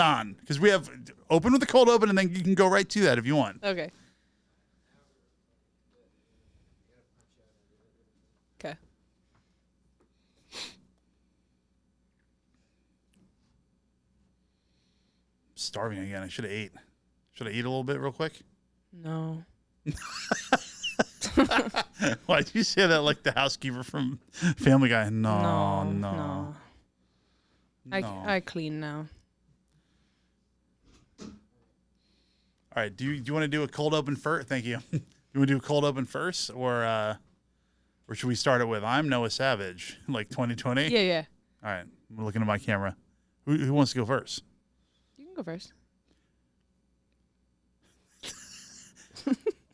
on, because we have open with the cold open, and then you can go right to that if you want. Okay. Okay. Starving again. I should have ate. Should I eat a little bit real quick? No. Why'd you say that like the housekeeper from Family Guy? No. I clean now. All right. Do you want to do a cold open first? Thank you. You want to do a cold open first, or should we start it with "I'm Noah Savage" like 2020? Yeah. All right. I'm looking at my camera. Who wants to go first? You can go first.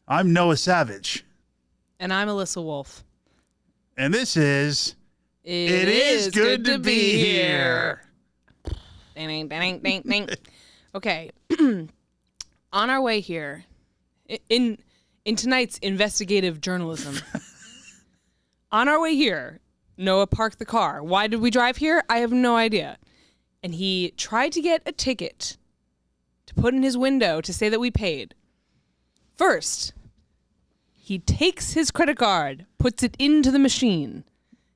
I'm Noah Savage. And I'm Alyssa Wolf. And this is It is good to be here. Ding, ding, ding, ding. Okay. On our way here, in tonight's investigative journalism, on our way here, Noah parked the car. Why did we drive here? I have no idea. And he tried to get a ticket to put in his window to say that we paid. First, he takes his credit card, puts it into the machine.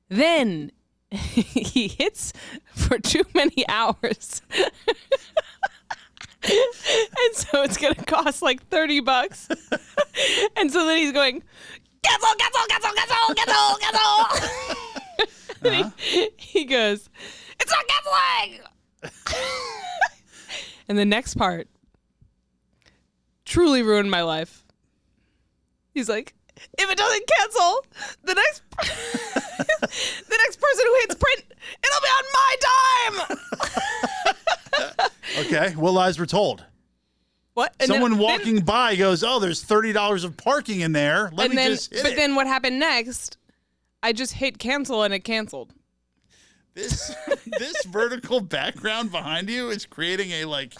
Then he hits for too many hours. And so it's going to cost like $30. And so then he's going, cancel. And he goes, it's not canceling. And the next part truly ruined my life. He's like, if it doesn't cancel, the next person who hits print, it'll be on my dime. Okay. What lies were told? What? And Someone walking by goes, oh, there's $30 of parking in there. Let me just hit it. Then what happened next? I just hit cancel and it canceled. This vertical background behind you is creating a like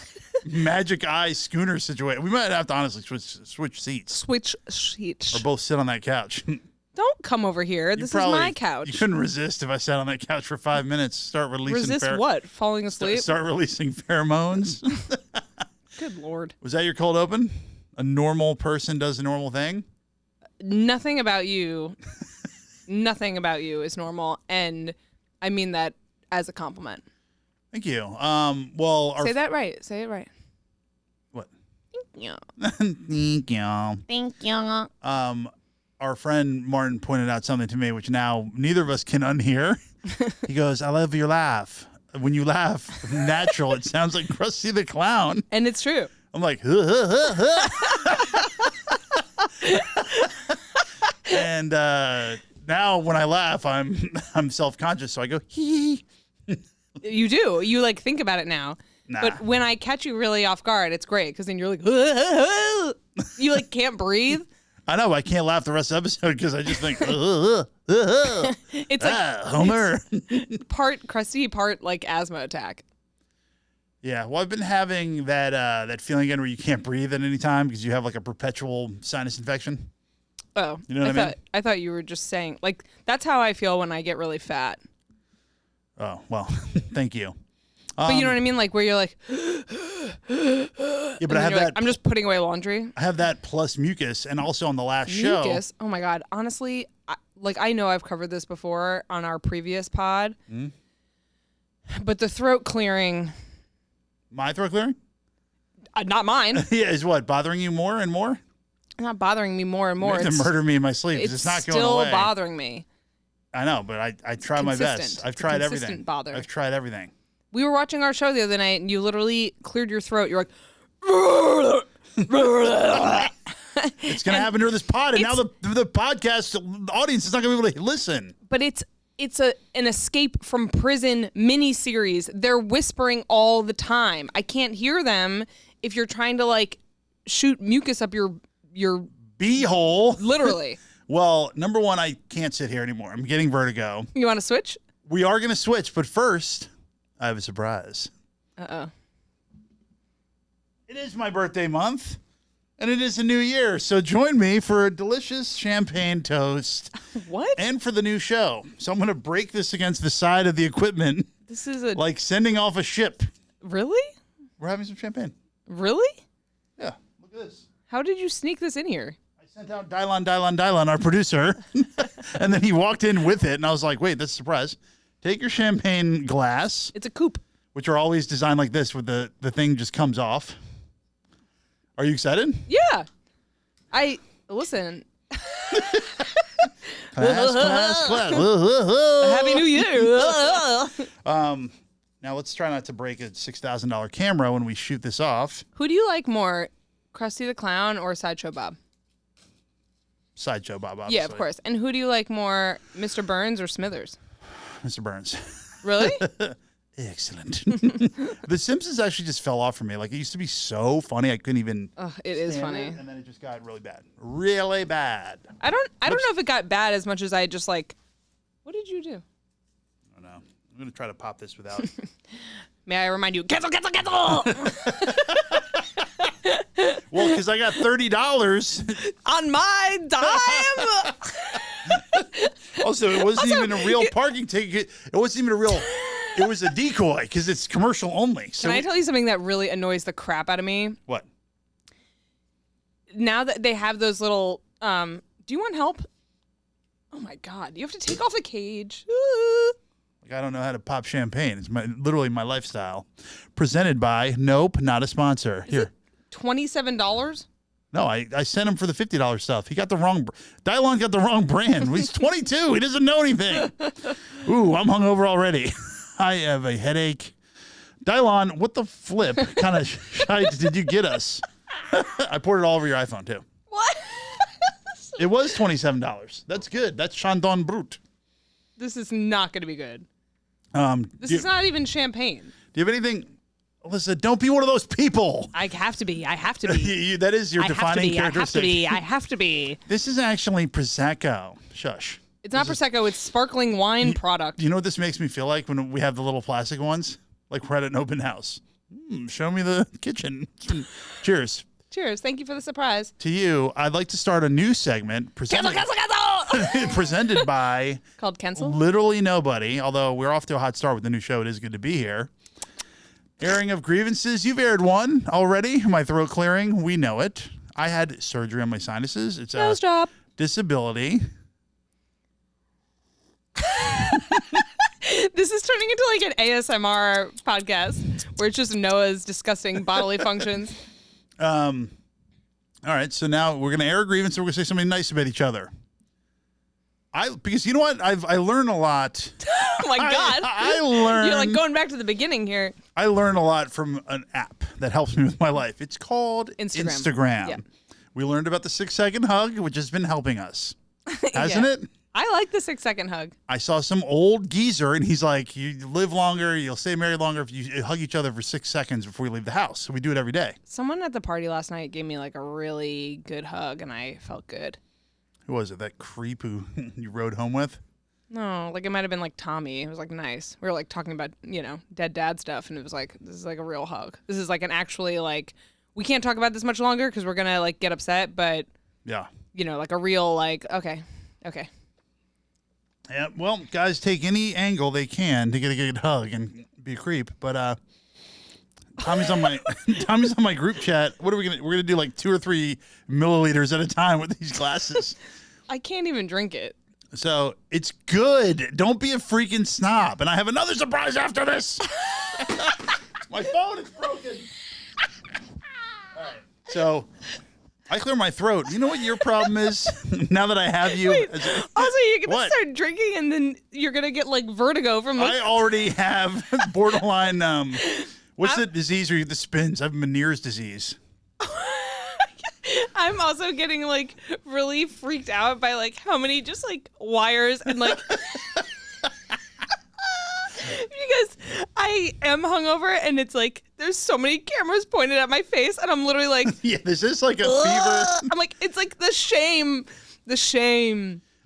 magic eye schooner situation. We might have to honestly switch seats. Switch seats. Or both sit on that couch. Don't come over here. This is my couch. You couldn't resist if I sat on that couch for 5 minutes. Start releasing. Resist what? Falling asleep? Start releasing pheromones. Good Lord. Was that your cold open? A normal person does a normal thing? Nothing about you is normal, and I mean that as a compliment. Thank you. Well, say that right. Say it right. What? Thank you. Thank you. Thank you. Our friend Martin pointed out something to me, which now neither of us can unhear. He goes, I love your laugh. When you laugh natural, it sounds like Crusty the Clown. And it's true. I'm like, and now when I laugh, I'm self-conscious, so I go, hee. You do. You like think about it now. Nah. But when I catch you really off guard, it's great because then you're like, you like can't breathe. I know. I can't laugh the rest of the episode because I just think, it's like Homer. It's part crusty, part like asthma attack. Yeah. Well, I've been having that feeling again where you can't breathe at any time because you have like a perpetual sinus infection. Oh, you know what I mean? I thought you were just saying like that's how I feel when I get really fat. Oh, well, thank you. But you know what I mean? Like where you're like, yeah, but I have that. Like, I'm just putting away laundry. I have that plus mucus, and also on the last mucus? show. Oh my God. Honestly, I know I've covered this before on our previous pod, but the throat clearing. My throat clearing? Not mine. Yeah, is what bothering you more and more? Not bothering me more and more. You have to murder me in my sleep. It's not going away. It's still bothering me. I know, but I try my best. I've tried everything. Bother. I've tried everything. We were watching our show the other night, and you literally cleared your throat. You're like, it's going to happen during this pod, and now the podcast audience is not going to be able to listen. But it's an escape from prison mini-series. They're whispering all the time. I can't hear them if you're trying to like shoot mucus up your beehole. Literally. Well, number one, I can't sit here anymore. I'm getting vertigo. You want to switch? We are going to switch, but first, I have a surprise. Uh-oh. It is my birthday month, and it is a new year, so join me for a delicious champagne toast. What? And for the new show. So I'm going to break this against the side of the equipment. This is like sending off a ship. Really? We're having some champagne. Really? Yeah. Look at this. How did you sneak this in here? I sent out Dylan, our producer, and then he walked in with it, and I was like, wait, that's a surprise. Take your champagne glass, It's a coupe. which are always designed like this, where the thing just comes off. Are you excited? Yeah. Listen. Class. Happy New Year. Now let's try not to break a $6,000 camera when we shoot this off. Who do you like more, Krusty the Clown or Sideshow Bob? Sideshow Bob, obviously. Yeah, of course. And who do you like more, Mr. Burns or Smithers? Mr. Burns. Really? Excellent. The Simpsons actually just fell off for me. Like, it used to be so funny, I couldn't even. It is stand funny. it, and then it just got really bad. Really bad. I don't know if it got bad as much as I just like. What did you do? I don't know. I'm gonna try to pop this without. May I remind you? Cancel! Well, because I got $30 On my dime. Also, it wasn't even a real parking ticket. It wasn't even a real. It was a decoy because it's commercial only. So Can I tell you something that really annoys the crap out of me? what? Now that they have those little, do you want help? Oh my God! You have to take off the cage. Like, I don't know how to pop champagne. It's literally my lifestyle. Presented by Nope, not a sponsor. Here. $27? No, I sent him for the $50 stuff. He got the wrong. Dylon got the wrong brand. He's 22. He doesn't know anything. Ooh, I'm hungover already. I have a headache. Dylon, what the flip kind of shite did you get us? I poured it all over your iPhone too. What? It was $27. That's good. That's Chandon Brut. This is not going to be good. This Do is not even champagne. you have anything? Alyssa, don't be one of those people. I have to be. I have to be. That is your defining I have to characteristic. be. I have to be. This is actually Prosecco. Shush. It's not Prosecco. It's sparkling wine product. Do you know what this makes me feel like when we have the little plastic ones? Like we're at an open house. Show me the kitchen. Cheers. Cheers. Thank you for the surprise. To you, I'd like to start a new segment presented by Called Cancel? literally nobody, although we're off to a hot start with the new show. It is good to be here. Airing of grievances. You've aired one already. My throat clearing. We know it. I had surgery on my sinuses. It's Nose a drop. disability. This is turning into like an ASMR podcast where it's just Noah's discussing bodily functions. All right, so now we're gonna air a grievance and we're gonna say something nice about each other. Because you know what? I learned a lot. Oh my God. I learned. You're like going back to the beginning here. I learned a lot from an app that helps me with my life. It's called Instagram. Yeah. We learned about the 6-second hug, which has been helping us, hasn't it? I like the 6-second hug. I saw some old geezer, and he's like, "You live longer, you'll stay married longer if you hug each other for 6 seconds before you leave the house." So we do it every day. Someone at the party last night gave me like a really good hug, and I felt good. Who was it? That creep who you rode home with? No, like it might have been like Tommy. It was like nice. We were like talking about, dead dad stuff, and it was like, this is like a real hug. This is like an actually like, we can't talk about this much longer because we're gonna like get upset, but Yeah. Like a real like, okay. Yeah, well, guys take any angle they can to get a good hug and be a creep. But Tommy's on my group chat. What are we gonna? We're gonna do like 2 or 3 milliliters at a time with these glasses. I can't even drink it. So it's good. Don't be a freaking snob. And I have another surprise after this. My phone is broken. All right. So I clear my throat. You know what your problem is? Now that I have you. Wait, also, you're going to What? start drinking and then you're going to get like vertigo from I already have borderline. What's the disease where you get the spins? I have Meniere's disease. I'm also getting like really freaked out by like how many just like wires and like because I am hungover and it's like there's so many cameras pointed at my face and I'm literally like Yeah, this is like a fever. I'm like it's like the shame.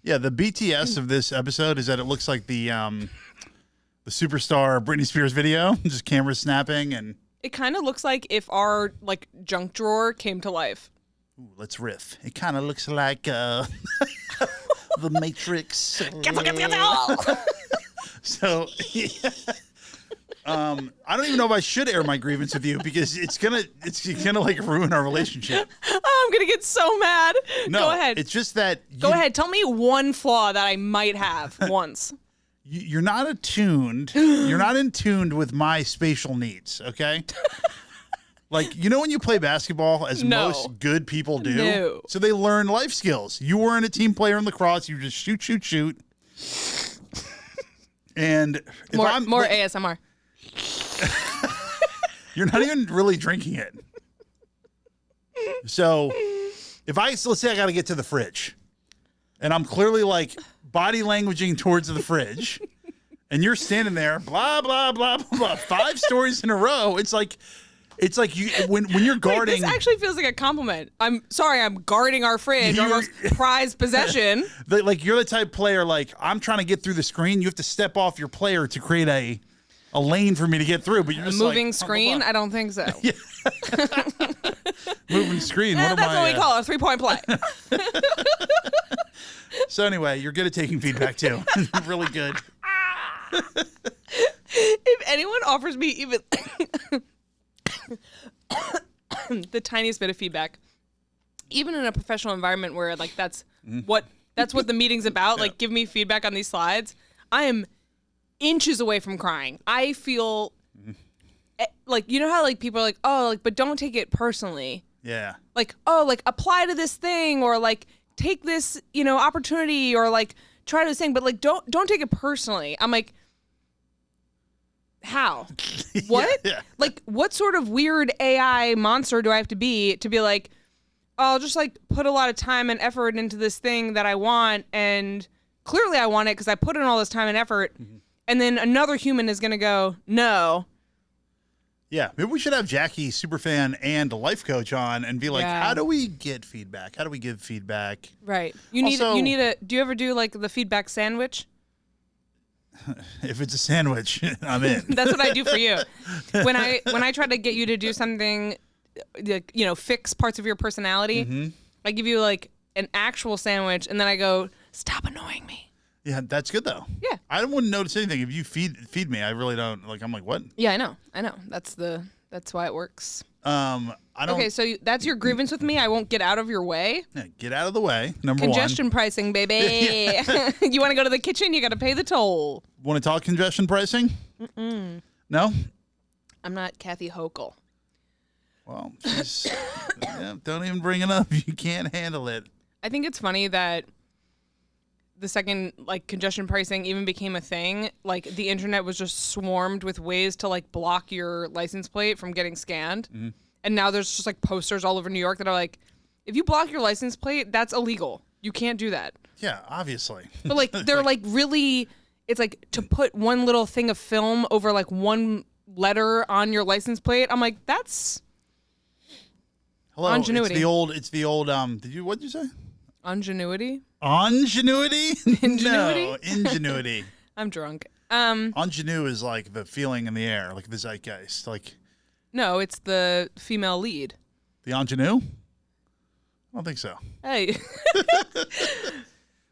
Yeah, the BTS of this episode is that it looks like the superstar Britney Spears video, just cameras snapping and. It kind of looks like if our like junk drawer came to life. Ooh, let's riff. It kind of looks like the Matrix. So I don't even know if I should air my grievance with you because it's gonna like ruin our relationship. Oh, I'm gonna get so mad. No, go ahead. It's just that. Go ahead. Tell me one flaw that I might have once. You're not attuned. You're not in tuned with my spatial needs. Okay. Like, when you play basketball, as most good people do, No. So they learn life skills. You weren't a team player in lacrosse. You just shoot. And if more ASMR. You're not even really drinking it. So let's say I got to get to the fridge, and I'm clearly like body languaging towards the fridge, and you're standing there, blah blah blah blah blah, 5 stories in a row. It's like you when you're guarding. Wait, this actually feels like a compliment. I'm sorry, I'm guarding our fridge, our most prized possession. Like you're the type of player, like I'm trying to get through the screen. You have to step off your player to create a lane for me to get through. But you're just moving screen? I don't think so. Yeah. Moving screen. That's what we call a 3-point play. So anyway, you're good at taking feedback too. Really good. If anyone offers me even the tiniest bit of feedback, even in a professional environment where like that's what the meeting's about, like give me feedback on these slides, I am inches away from crying. I feel like, how like people are like, oh, like, but don't take it personally. Yeah. Like, oh, like apply to this thing, or like take this, opportunity, or like try this thing, but like don't take it personally. I'm like, how? What? Yeah. Like, what sort of weird AI monster do I have to be like, oh, I'll just like put a lot of time and effort into this thing that I want, and clearly I want it because I put in all this time and effort, and then another human is gonna go, no. Yeah, maybe we should have Jackie, Superfan, and a life coach on and be like, how do we get feedback? How do we give feedback? Right. You need do you ever do like the feedback sandwich? If it's a sandwich, I'm in. That's what I do for you. When I try to get you to do something, fix parts of your personality, I give you like an actual sandwich, and then I go, stop annoying me. Yeah, that's good though. Yeah. I wouldn't notice anything if you feed me. I really don't. Like, I'm like, what? Yeah, I know. That's why it works. I don't. Okay, so that's your grievance with me. I won't get out of your way. Yeah, get out of the way. Number Congestion pricing, baby. You want to go to the kitchen? You got to pay the toll. Want to talk congestion pricing? No. I'm not Kathy Hochul. Well, don't even bring it up. You can't handle it. I think it's funny that the second like congestion pricing even became a thing, like the internet was just swarmed with ways to like block your license plate from getting scanned. And now there's just like posters all over New York that are like, if you block your license plate, that's illegal. You can't do that. Yeah, obviously. But like they're like really, it's like to put one little thing of film over like one letter on your license plate. I'm like, that's hello. Ingenuity. It's the old what'd you say? Ingenuity? Ingenuity? Ingenuity? No, ingenuity. I'm drunk. Ingenue is like the feeling in the air, like the zeitgeist. Like, no, it's the female lead. the ingenue? I don't think so. Hey.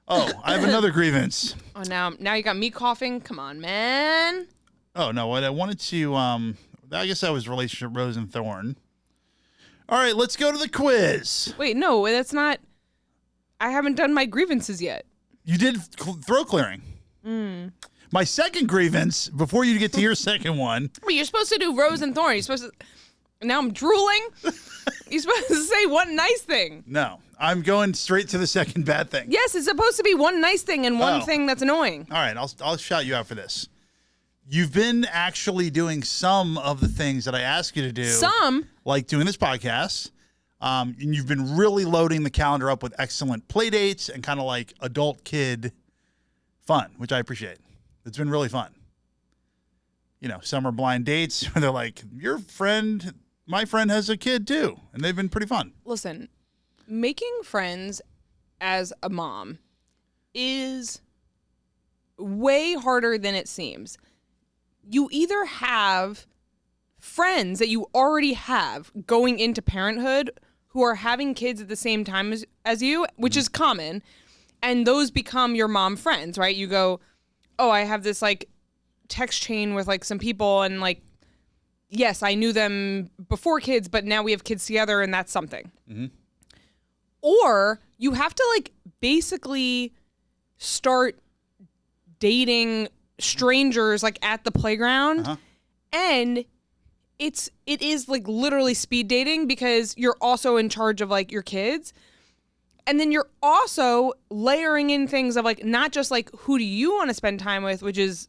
Oh, I have another grievance. Oh, now you got me coughing. Come on, man. Oh, no, what I wanted to, I guess that was relationship rose and thorn. All right, let's go to the quiz. Wait, no, that's not. I haven't done my grievances yet. You did throat clearing. My second grievance, before you get to your second one. Well, you're supposed to do rose and thorn. You're supposed to. Now I'm drooling. You're supposed to say one nice thing. No, I'm going straight to the second bad thing. Yes, it's supposed to be one nice thing and one thing that's annoying. All right, I'll shout you out for this. You've been actually doing some of the things that I asked you to do. Some? Like doing this podcast. And you've been really loading the calendar up with excellent play dates and kind of like adult-kid fun, which I appreciate. It's been really fun. Summer blind dates where they're like, my friend has a kid too. And they've been pretty fun. Listen, making friends as a mom is way harder than it seems. You either have friends that you already have going into parenthood who are having kids at the same time as you, which is common, and those become your mom friends, right? You go, oh, I have this like text chain with like some people, and like, yes, I knew them before kids, but now we have kids together, and that's something. Mm-hmm. Or you have to like basically start dating strangers like at the playground, and it is like literally speed dating because you're also in charge of like your kids. And then you're also layering in things of like, not just like, who do you want to spend time with, which is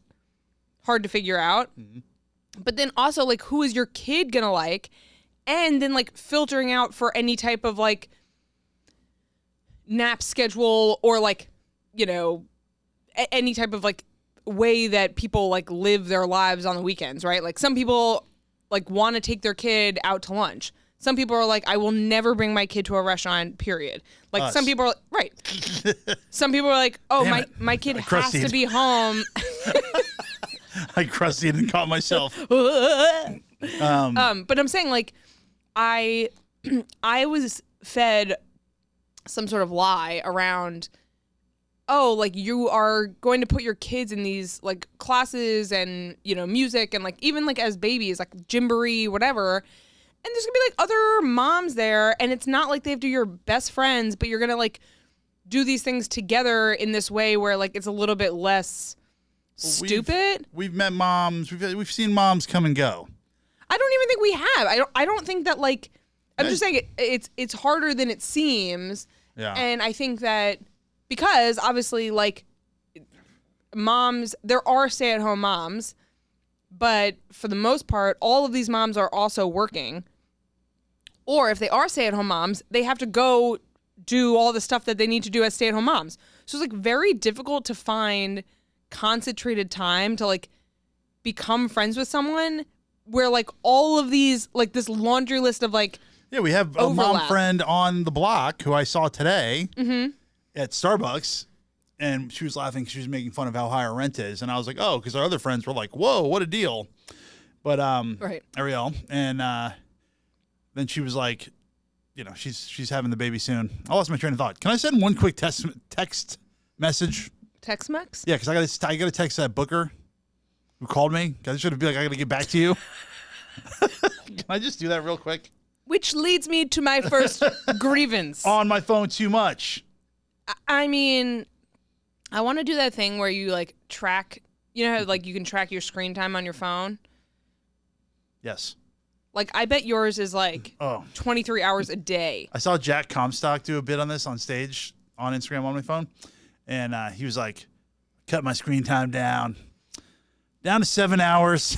hard to figure out, but then also like, who is your kid gonna like? And then like filtering out for any type of like nap schedule or like, you know, any type of like way that people like live their lives on the weekends, right? Like some people like want to take their kid out to lunch. Some people are like, I will never bring my kid to a restaurant, period. Like Us. some people are right. Some people are like, oh, my kid has to be home. I crusty and caught myself. But I'm saying like, I was fed some sort of lie around, oh, like you are going to put your kids in these like classes and, you know, music and like even like as babies, like Gymboree, whatever. And there's gonna be like other moms there, and it's not like they have to be your best friends, but you're gonna like do these things together in this way where like it's a little bit less stupid. We've met moms. We've seen moms come and go. I don't even think we have. I don't think that like I'm just saying it's harder than it seems. Yeah. And I think that because obviously like moms, there are stay-at-home moms, but for the most part, all of these moms are also working. Or if they are stay-at-home moms, they have to go do all the stuff that they need to do as stay-at-home moms. So it's like very difficult to find concentrated time to like become friends with someone where like all of these, like this laundry list of like, yeah, we have a mom friend on the block who I saw today at Starbucks, and she was laughing because she was making fun of how high her rent is. And I was like, oh, because our other friends were like, whoa, what a deal. But right. Ariel, and then she was like, you know, she's having the baby soon. I lost my train of thought. Can I send one quick text message? Tex-Mex? Yeah, because I got to text that booker who called me. I should have been like, I got to get back to you. Can I just do that real quick? Which leads me to my first grievance. On my phone too much. I mean, I want to do that thing where you like track, you know how like you can track your screen time on your phone? Yes. Like I bet yours is like 23 hours a day. I saw Jack Comstock do a bit on this on stage on Instagram on my phone. And he was like, cut my screen time down to 7 hours.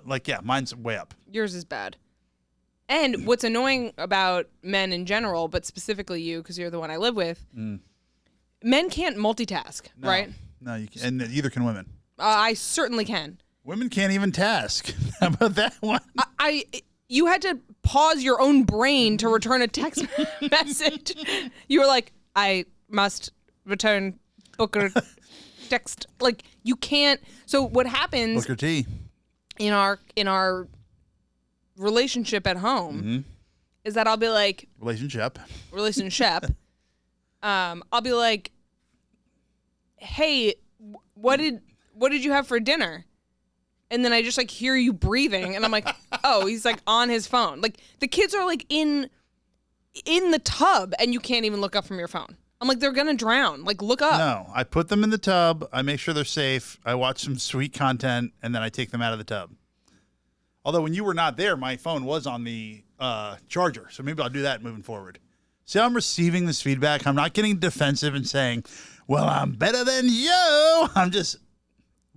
Like, yeah, mine's way up. Yours is bad. And what's annoying about men in general, but specifically you, because you're the one I live with, men can't multitask, right? No, you can, and neither can women. I certainly can. Women can't even task. How about that one? You had to pause your own brain to return a text message. You were like, I must return Booker text. Like you can't. So what happens? Booker T. In our relationship at home is that I'll be like relationship. I'll be like, hey, what did you have for dinner? And then I just like hear you breathing, and I'm like, oh, he's like on his phone. Like the kids are like in the tub, and you can't even look up from your phone. I'm like, they're gonna drown. Like, look up. No, I put them in the tub. I make sure they're safe. I watch some sweet content, and then I take them out of the tub. Although when you were not there, my phone was on the charger, so maybe I'll do that moving forward. See how I'm receiving this feedback? I'm not getting defensive and saying, well, I'm better than you. I'm just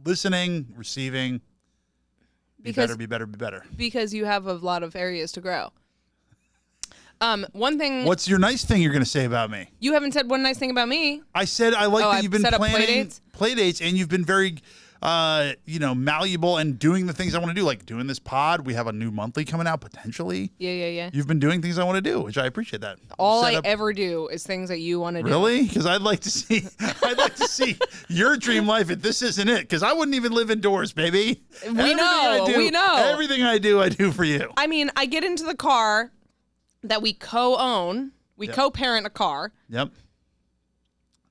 listening, receiving. Be better. Because you have a lot of areas to grow. One thing. What's your nice thing you're going to say about me? You haven't said one nice thing about me. I said I like that you've been planning play dates, and you've been very, malleable and doing the things I want to do, like doing this pod. We have a new monthly coming out potentially. Yeah. You've been doing things I want to do, which I appreciate that. All I ever do is things that you want to do. Really? Because I'd like to see your dream life if this isn't it. Because I wouldn't even live indoors, baby. We know. Everything I do for you. I mean, I get into the car that we co-own. We co-parent a car. Yep.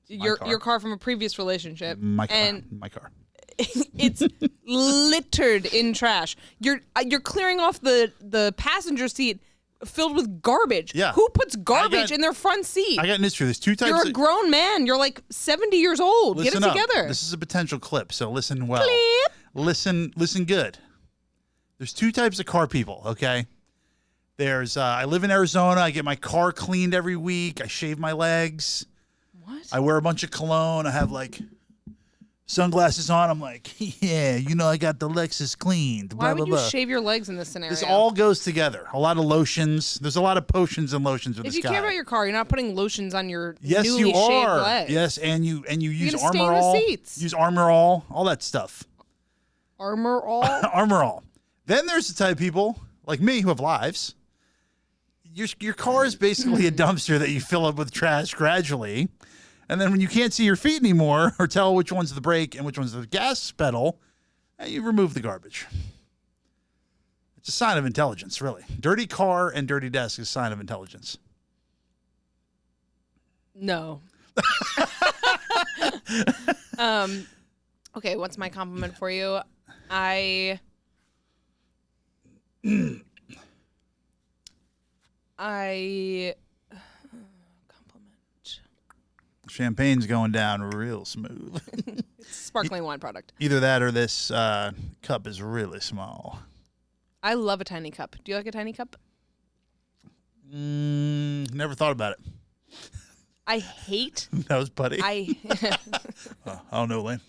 Your car from a previous relationship. My car. it's littered in trash. You're clearing off the passenger seat filled with garbage. Yeah. Who puts garbage in their front seat? I got news for you. There's two types. You're a grown man. You're like 70 years old. Get it together. This is a potential clip, so listen well. Clip. Listen good. There's two types of car people, okay? There's I live in Arizona. I get my car cleaned every week. I shave my legs. What? I wear a bunch of cologne. I have like sunglasses on. I'm like, yeah, I got the Lexus cleaned. Why blah, would blah, you blah. shave your legs in this scenario? This all goes together. A lot of lotions. There's a lot of potions and lotions with if this you guy. care about your car, you're not putting lotions on your Yes, newly you shaved are. legs. Yes, and you use gonna Armor stain the All. seats. Use Armor all that stuff. Armor All? Armor All. Then there's the type of people like me who have lives. Your car is basically a dumpster that you fill up with trash gradually. And then when you can't see your feet anymore or tell which one's the brake and which one's the gas pedal, you remove the garbage. It's a sign of intelligence, really. Dirty car and dirty desk is a sign of intelligence. No. Okay, what's my compliment for you? Compliment. Champagne's going down real smooth. It's a sparkling wine product. Either that or this cup is really small. I love a tiny cup. Do you like a tiny cup? Never thought about it. I hate. That was putty. I don't know, Lane.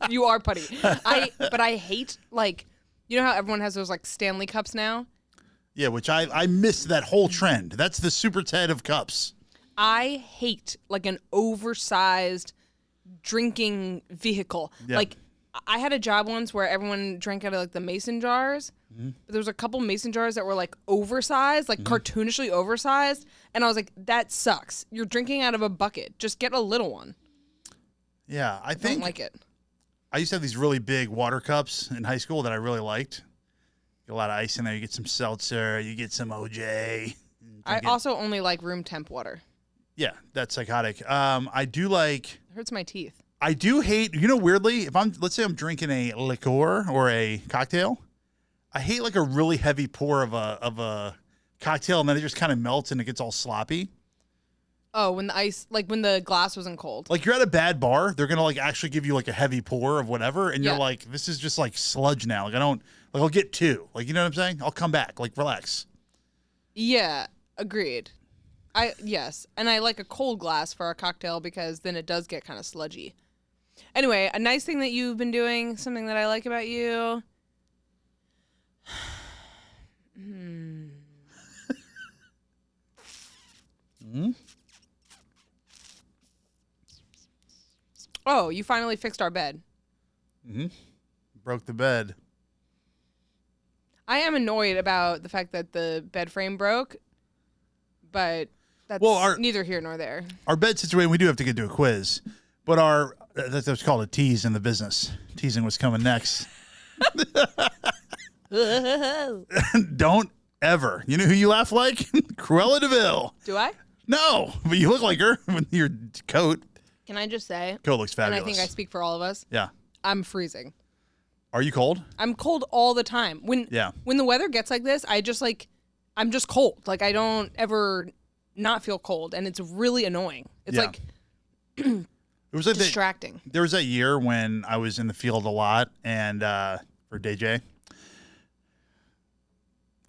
You are putty. But I hate, like, you know how everyone has those like Stanley cups now? Yeah, which I missed that whole trend. That's the Super Ted of cups. I hate like an oversized drinking vehicle. Yeah. Like I had a job once where everyone drank out of like the mason jars. Mm-hmm. But there was a couple mason jars that were like oversized, like cartoonishly oversized. And I was like, that sucks. You're drinking out of a bucket. Just get a little one. Yeah, I I think don't like it. I used to have these really big water cups in high school that I really liked. Get a lot of ice in there. You get some seltzer. You get some OJ. I also only like room temp water. Yeah, that's psychotic. I do like. It hurts my teeth. I do hate. Weirdly, if let's say I'm drinking a liqueur or a cocktail, I hate like a really heavy pour of a cocktail, and then it just kind of melts and it gets all sloppy. Oh, when the ice, like when the glass wasn't cold. Like you're at a bad bar, they're gonna like actually give you like a heavy pour of whatever, and you're Yeah. like, this is just like sludge now. Like I'll get two. Like you know what I'm saying? I'll come back. Like relax. Yeah, agreed. Yes, and I like a cold glass for a cocktail because then it does get kind of sludgy. Anyway, a nice thing that you've been doing, something that I like about you. Oh, you finally fixed our bed. Broke the bed. I am annoyed about the fact that the bed frame broke, but that's neither here nor there. Our bed situation, we do have to get to a quiz, but that's what's called a tease in the business. Teasing what's coming next. Don't ever. You know who you laugh like? Cruella DeVille. Do I? No, but you look like her with your coat. Can I just say? Coat looks fabulous. And I think I speak for all of us. Yeah. I'm freezing. Are you cold? I'm cold all the time. When the weather gets like this, I'm just cold. Like I don't ever not feel cold, and it's really annoying. It's like it was like distracting. There was that year when I was in the field a lot and for DJ.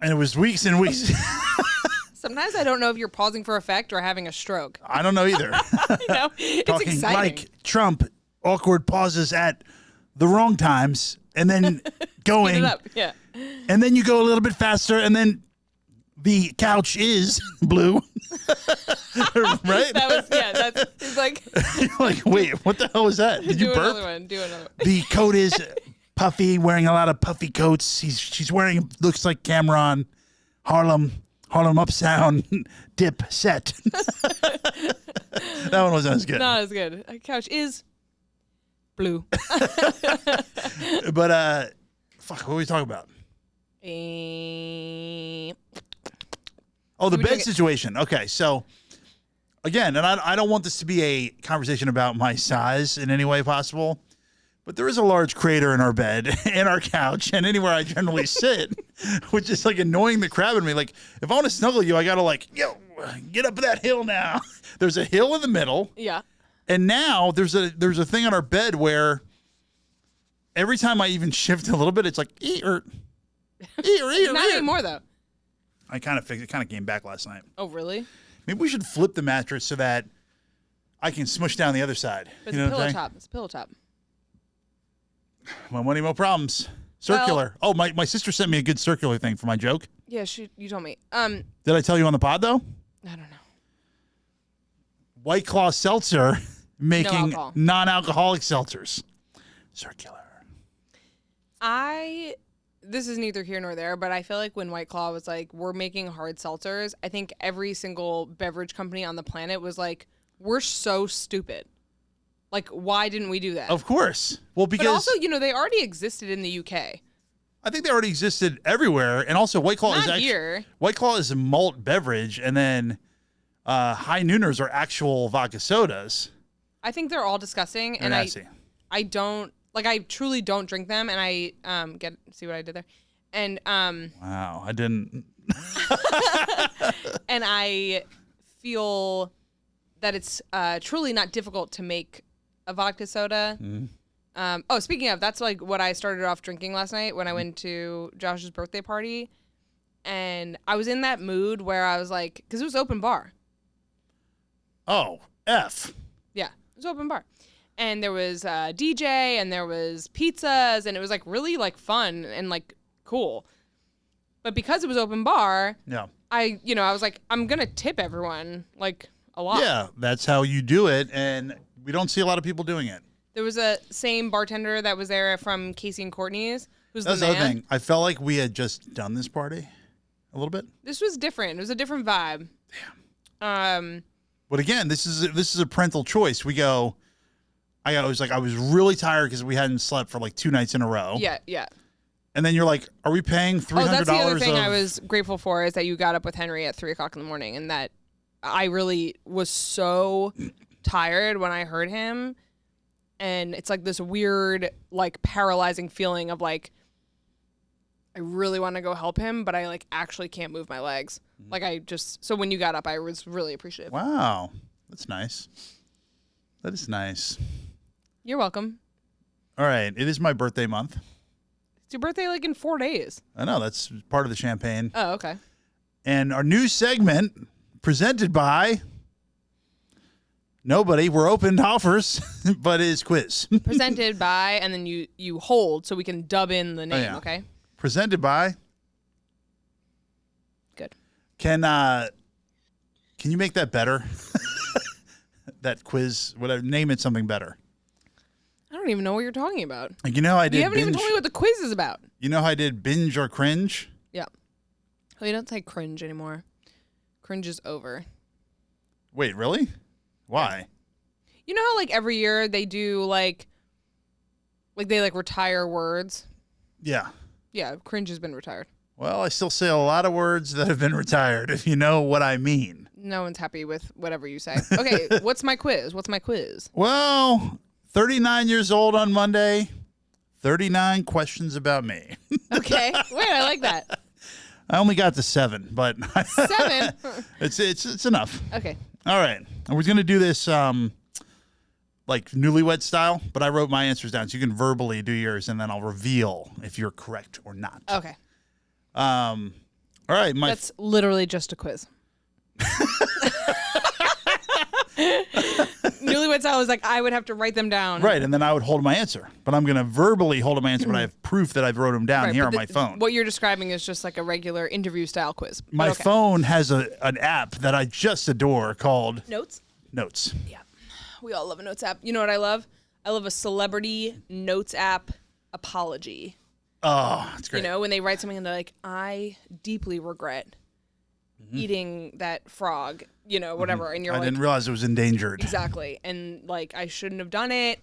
And it was weeks and weeks. Sometimes I don't know if you're pausing for effect or having a stroke. I don't know either. It's Talking exciting. like Trump, awkward pauses at the wrong times, and then going. Speed it up. Yeah. And then you go a little bit faster, and then the couch is blue. Right? It's like. You're like, wait, what the hell was that? Did you burp? Do another one. The coat is puffy, wearing a lot of puffy coats. She's wearing, looks like Cameron, Harlem Upsound dip set. That one wasn't as good. Not as good. A couch is blue. But fuck, what were we talking about? Oh, the bed situation. Okay, so again, and I don't want this to be a conversation about my size in any way possible, But there is a large crater in our bed and our couch and anywhere I generally sit, which is like annoying the crap in me. Like, if I want to snuggle you, I got to like, get up that hill now. There's a hill in the middle. Yeah. And now there's a thing on our bed where every time I even shift a little bit, it's like, Not anymore, though. I kind of fixed it. Kind of came back last night. Oh, really? Maybe we should flip the mattress so that I can smush down the other side. But it's a pillow top. It's a pillow top. More money, more problems. Circular. My sister sent me a good circular thing for my joke. Yeah, you told me. Did I tell you on the pod, though? I don't know. White Claw Seltzer making alcohol. non-alcoholic seltzers. Circular. This is neither here nor there, but I feel like when White Claw was like, we're making hard seltzers, I think every single beverage company on the planet was like, we're so stupid. Like, why didn't we do that? Of course. Well, because... But also, they already existed in the UK. I think they already existed everywhere. And also, White Claw is actually... here. White Claw is a malt beverage, and then High Nooners are actual vodka sodas. I think they're all disgusting, and I don't... Like, I truly don't drink them, and I see what I did there? And wow, I didn't. And I feel that it's truly not difficult to make a vodka soda. Mm. Speaking of, that's like what I started off drinking last night when I went to Josh's birthday party, and I was in that mood where I was like, because it was open bar. Oh, F. Yeah, it was open bar. And there was a DJ, and there was pizzas, and it was like really like fun and like cool. But because it was open bar, yeah, I was like, I'm gonna tip everyone like a lot. Yeah, that's how you do it, and we don't see a lot of people doing it. There was a same bartender that was there from Casey and Courtney's. Who's That's the the man. other thing. I felt like we had just done this party a little bit. This was different. It was a different vibe. Damn. But again, this is a parental choice. We go. I was really tired because we hadn't slept for like 2 nights in a row. Yeah, yeah. And then you're like, are we paying $300? Oh, that's the other thing I was grateful for is that you got up with Henry at 3:00 in the morning, and that I really was so tired when I heard him, and it's like this weird, like paralyzing feeling of like, I really want to go help him, but I like actually can't move my legs. Like so when you got up, I was really appreciative. Wow, that's nice. That is nice. You're welcome. All right, it is my birthday month. It's your birthday like in 4 days. I know, that's part of the champagne. Oh, okay. And our new segment presented by nobody. We're open to offers, but it is quiz. Presented by, and then you hold so we can dub in the name, okay? Presented by. Good. Can you make that better? That quiz, whatever, name it something better. I don't even know what you're talking about. You know, I did. You haven't even told me what the quiz is about. You know how I did binge or cringe? Yeah. Oh, you don't say cringe anymore. Cringe is over. Wait, really? Why? You know how like every year they do like they like retire words? Yeah. Yeah, cringe has been retired. Well, I still say a lot of words that have been retired, if you know what I mean. No one's happy with whatever you say. Okay, what's my quiz? Well, 39 years old on Monday, 39 questions about me. Okay. Wait, I like that. I only got to 7, but 7? it's enough. Okay. All right. And we're going to do this like newlywed style, but I wrote my answers down so you can verbally do yours and then I'll reveal if you're correct or not. Okay. All right, that's literally just a quiz. Newlywed style is like I would have to write them down. Right, and then I would hold my answer. But I'm going to verbally hold my answer, but I have proof that I've wrote them down here on my phone. What you're describing is just like a regular interview style quiz. My phone has an app that I just adore called Notes. Yeah. We all love a Notes app. You know what I love? I love a celebrity Notes app apology. Oh, that's great. You know, when they write something and they're like, I deeply regret eating that frog, you know, whatever. And you're I didn't realize it was endangered. Exactly. And like, I shouldn't have done it.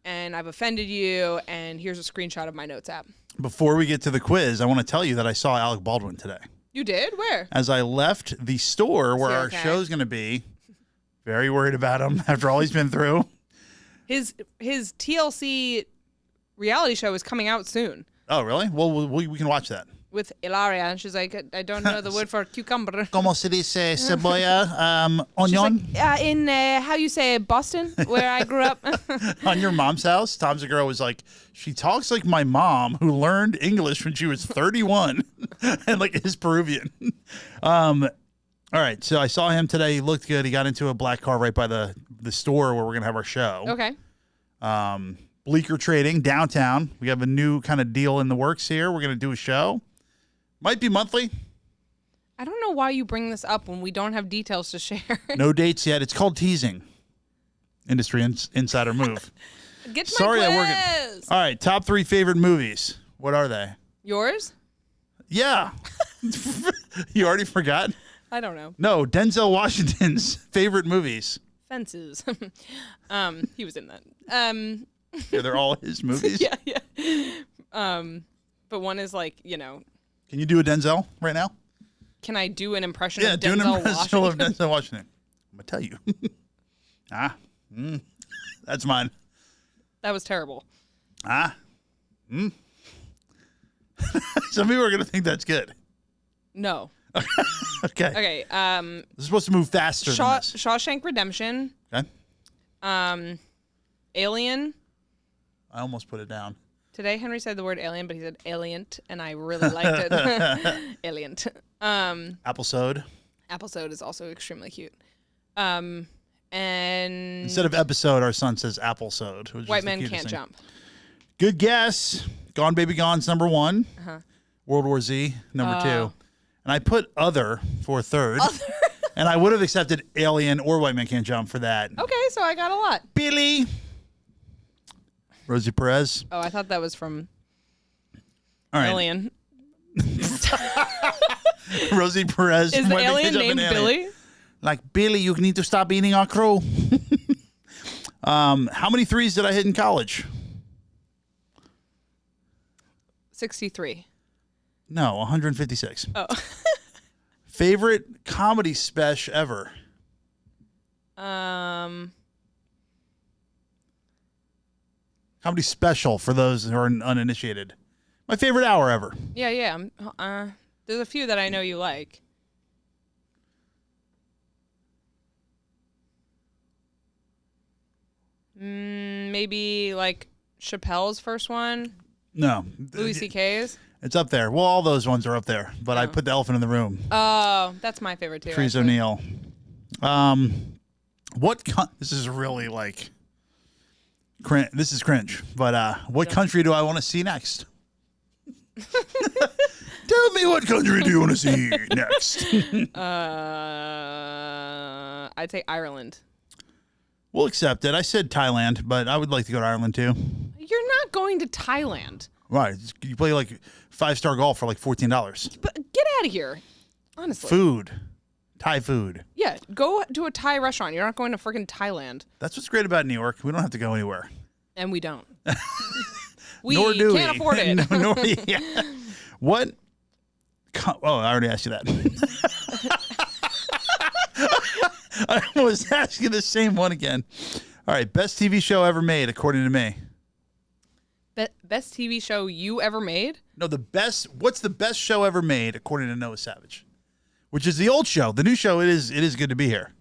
And I've offended you. And here's a screenshot of my Notes app. Before we get to the quiz, I want to tell you that I saw Alec Baldwin today. You did? Where? As I left the store where our show's going to be. Very worried about him after all he's been through. His TLC reality show is coming out soon. Oh, really? Well, we can watch that. With Ilaria, and she's like, I don't know the word for cucumber. Como se dice cebolla? Onion? Like, in how you say Boston, where I grew up. On your mom's house, Tom's a girl was like, she talks like my mom who learned English when she was 31 and like is Peruvian. All right, so I saw him today. He looked good. He got into a black car right by the store where we're going to have our show. Okay. Bleecker Trading, downtown. We have a new kind of deal in the works here. We're going to do a show. Might be monthly. I don't know why you bring this up when we don't have details to share. No dates yet. It's called teasing. Industry insider move. Get to Sorry, my quiz. I work. All right, top 3 favorite movies. What are they? Yours? Yeah. You already forgot? I don't know. No, Denzel Washington's favorite movies. Fences. He was in that. Yeah, they're all his movies. Yeah. But one is like, Can you do a Denzel right now? Can I do an impression Yeah, of do Denzel an impression of Washington? Denzel Washington. I'm gonna tell you. That's mine. That was terrible. Some people are gonna think that's good. No. Okay. Okay. This is supposed to move faster than this. Shawshank Redemption. Okay. Alien. I almost put it down. Today Henry said the word alien, but he said alient, and I really liked it. Alient. Applesode. Applesode is also extremely cute. And Instead of episode, our son says Applesode. Which White is the Men cutest Can't thing. Jump. Good guess. Gone Baby Gone's number 1. World War Z, number 2. And I put Other for 3rd. And I would have accepted Alien or White Man Can't Jump for that. Okay, so I got a lot. Billy. Rosie Perez. Oh, I thought that was from All right. Alien. Rosie Perez. Is from the White Man alien Can't Jump named and Billy? Like, Billy, you need to stop eating our crow. How many threes did I hit in college? 63. No, 156. Oh. Favorite comedy spesh ever? Comedy special for those who are uninitiated. My favorite hour ever. Yeah. There's a few that I know you like. Maybe like Chappelle's first one. No. Louis C.K.'s. It's up there. Well, all those ones are up there, but I put the elephant in the room. Oh, that's my favorite too. Trees actually. O'Neill. This is really like this is cringe, but what country do I want to see next? Tell me, what country do you want to see next? I'd say Ireland. We'll accept it. I said Thailand, but I would like to go to Ireland too. You're not going to Thailand. Right. You play like 5-star golf for like $14. But get out of here. Honestly. Food. Thai food. Yeah, go to a Thai restaurant. You're not going to freaking Thailand. That's what's great about New York. We don't have to go anywhere. And we don't. We Nor do can't afford it. Yeah. What? I already asked you that. I was asking the same one again. All right. Best TV show ever made, according to me. Best TV show you ever made? No, what's the best show ever made, according to Noah Savage? Which is the old show. The new show, it is good to be here.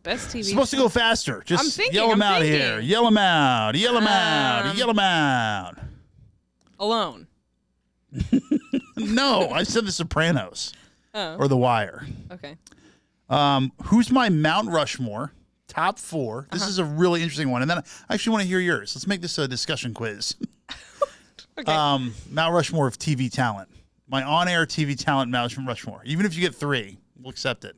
Best TV It's supposed to go faster. Just I'm thinking, yell them I'm out thinking. here. Yell them out. Yell them out. Yell them out. Alone. No, I said The Sopranos. Oh. Or The Wire. Okay. Who's my Mount Rushmore? Top 4. This is a really interesting one. And then I actually want to hear yours. Let's make this a discussion quiz. Okay. Mount Rushmore of TV talent. My on-air TV talent Mount Rushmore. Even if you get 3, we'll accept it.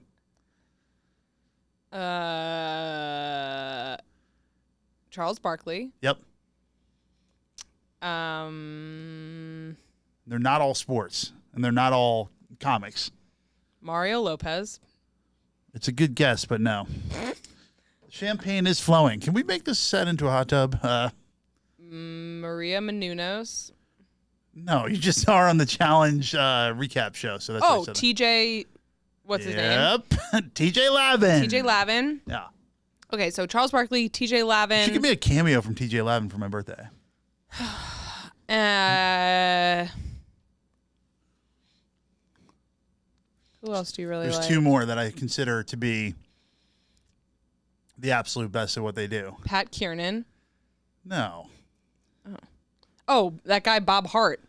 Charles Barkley. Yep. Mario They're not all sports. And they're not all comics. Lopez. It's a good guess, but no. Champagne is flowing. Can we make this set into a hot tub? Maria Menounos. No, you just are on the challenge recap show. So that's Oh, what I said. TJ. What's his name? Yep. TJ Lavin. TJ Lavin. Yeah. Okay, so Charles Barkley, TJ Lavin. She give me a cameo from TJ Lavin for my birthday. Who else do you really There's like? two more that I consider to be the absolute best at what they do. Pat Kiernan. No. Oh, that guy Bob Hart.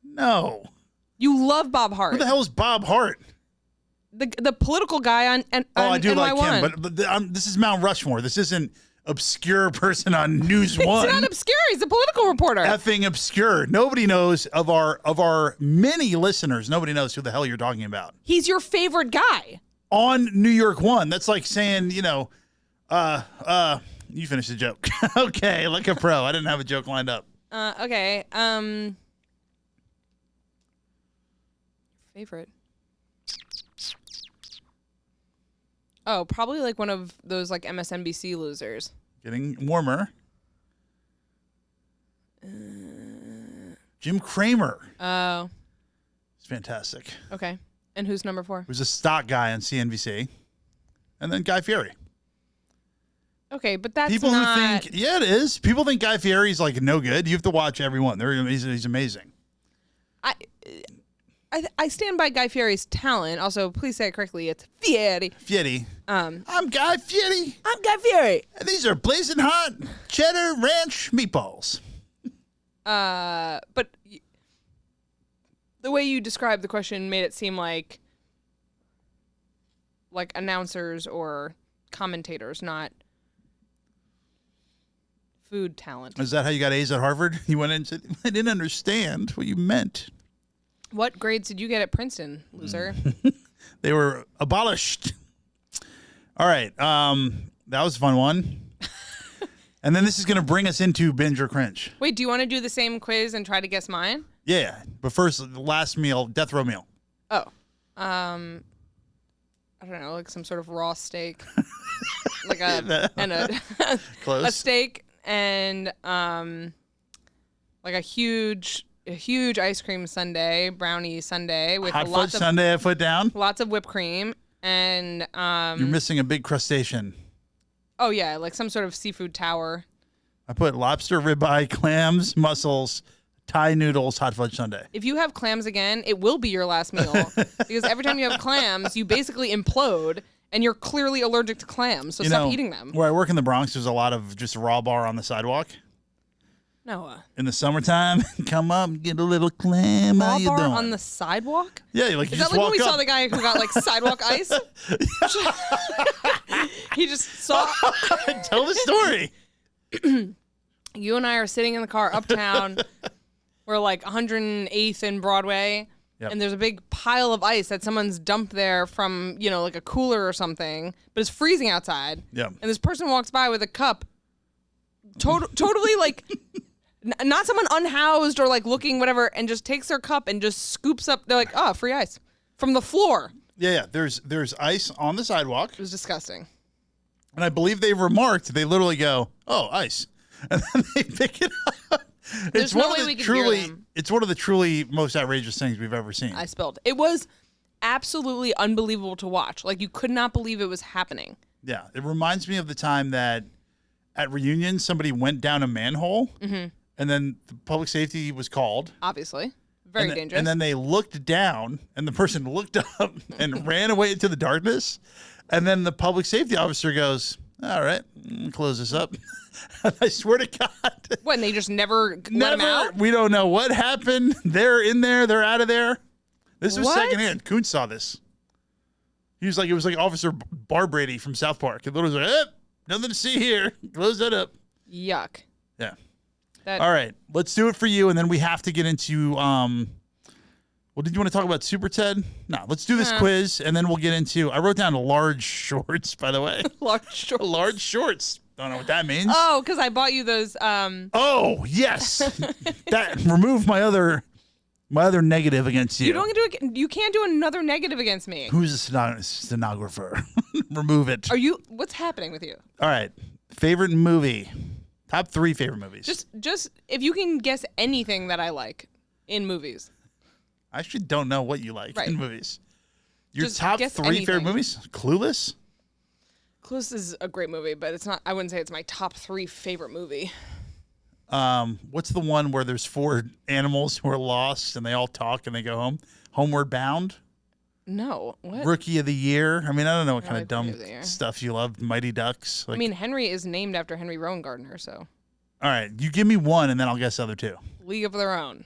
No. You love Bob Hart. Who the hell is Bob Hart? The political guy on I do NY1. like him, but this is Mount Rushmore. This isn't obscure person on News One. He's not obscure. He's a political reporter. Effing obscure. Nobody knows of our many listeners. Nobody knows who the hell you're talking about. He's your favorite guy. On New York One. That's like saying, you finish the joke. Okay, like a pro. I didn't have a joke lined up. Okay. Favorite. Oh, probably like one of those like MSNBC losers. Getting warmer. Jim Cramer. Oh. It's fantastic. Okay. And who's number 4? Who's a stock guy on CNBC. And then Guy Fieri. Okay, but that's People not... who think, yeah, it is. People think Guy Fieri's like no good. You have to watch every one. He's amazing. I stand by Guy Fieri's talent. Also, please say it correctly. It's Fieri. Fieri. I'm Guy Fieri. I'm Guy Fieri. And these are blazing hot cheddar ranch meatballs. But the way you described the question made it seem like announcers or commentators, not food talent. Is that how you got A's at Harvard? You went in and said, I didn't understand what you meant. What grades did you get at Princeton, loser? They were abolished. All right. That was a fun one. And then this is going to bring us into binge or cringe. Wait, do you want to do the same quiz and try to guess mine? Yeah. But first, the last meal, death row meal. Oh. I don't know, like some sort of raw steak. Like a Close. a steak and like a huge ice cream sundae, brownie sundae with hot fudge sundae I put down. Lots of whipped cream and You're missing a big crustacean. Oh yeah, like some sort of seafood tower. I put lobster, ribeye, clams, mussels, Thai noodles, hot fudge sundae. If you have clams again, it will be your last meal because every time you have clams, you basically implode. And you're clearly allergic to clams, so stop eating them. Where I work in the Bronx, there's a lot of just raw bar on the sidewalk. Noah. In the summertime, come up and get a little clam. Raw How you bar doing? on the sidewalk? Yeah, like you Is just that like walk when we up. saw the guy who got like sidewalk ice? He just saw. Tell the story. You and I are sitting in the car uptown. We're like 108th and Broadway. Yep. And there's a big pile of ice that someone's dumped there from, like a cooler or something, but it's freezing outside. Yep. And this person walks by with a cup, totally like, not someone unhoused or like looking whatever, and just takes their cup and just scoops up. They're like, oh, free ice from the floor. Yeah. There's ice on the sidewalk. It was disgusting. And I believe they remarked, they literally go, oh, ice. And then they pick it up. There's no way we can hear them. It's one of the truly most outrageous things we've ever seen. I spilled. It was absolutely unbelievable to watch. Like, you could not believe it was happening. Yeah. It reminds me of the time that at reunion, somebody went down a manhole and then the public safety was called. Obviously. Very dangerous. And then they looked down and the person looked up and ran away into the darkness. And then the public safety officer goes, all right, close this up. I swear to God. What, and they just never let him out? We don't know what happened. They're in there. They're out of there. This was What? secondhand. Kuntz saw this. It was like Officer Bar Brady from South Park. It literally was like, nothing to see here. Close that up. Yuck. Yeah. That, All right. Let's do it for you. And then we have to get into, well, did you want to talk about Super Ted? No, let's do this quiz. And then we'll get into, I wrote down large shorts, by the way. Large shorts. Large shorts. Don't know what that means. Oh, because I bought you those. Oh, yes. That removed my other negative against you. You can't do another negative against me. Who's a stenographer? Remove it. What's happening with you? All right. Favorite movie. Top 3 favorite movies. Just if you can guess anything that I like in movies. I actually don't know what you like in movies. Your Just top guess 3 favorite anything. movies? Clueless? Clueless is a great movie, but it's not. I wouldn't say it's my top 3 favorite movie. What's the one where there's 4 animals who are lost and they all talk and they go home? Homeward Bound? No. What? Rookie of the Year? I mean, I don't know what kind of dumb Rookie of the Year. stuff you love. Mighty Ducks? I mean, Henry is named after Henry Rowan Gardner, so. All right, you give me one and then I'll guess the other 2. League of Their Own.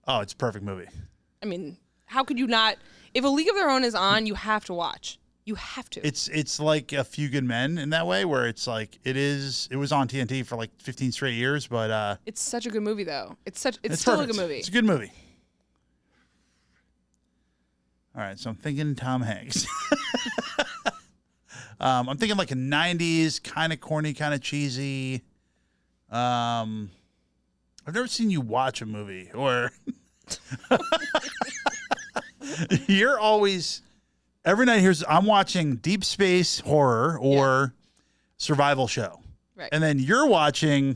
Oh, it's a perfect movie. I mean, how could you not? If A League of Their Own is on, you have to watch. You have to. It's like A Few Good Men in that way, where it's like it was on TNT for like 15 straight years, but it's such a good movie though. It's still perfect. a good movie. It's a good movie. All right, so I'm thinking Tom Hanks. I'm thinking like a 90s, kind of corny, kind of cheesy. I've never seen you watch a movie, or you're always every night. I'm watching deep space horror or survival show, Right. and then you're watching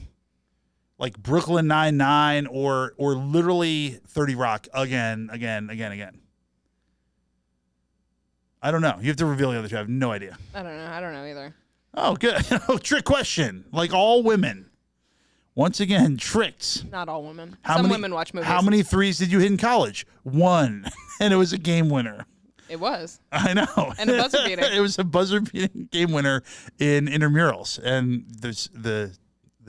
like Brooklyn Nine-Nine or literally 30 Rock again. I don't know. You have to reveal the other 2. I have no idea. I don't know either. Oh, good. Oh, trick question. Like all women. Once again, tricked. Not all women. How Some many, women watch movies. How many 3s did you hit in college? 1. And it was a game winner. It was. I know. And a buzzer beater. It was a buzzer beating game winner in intramurals. And the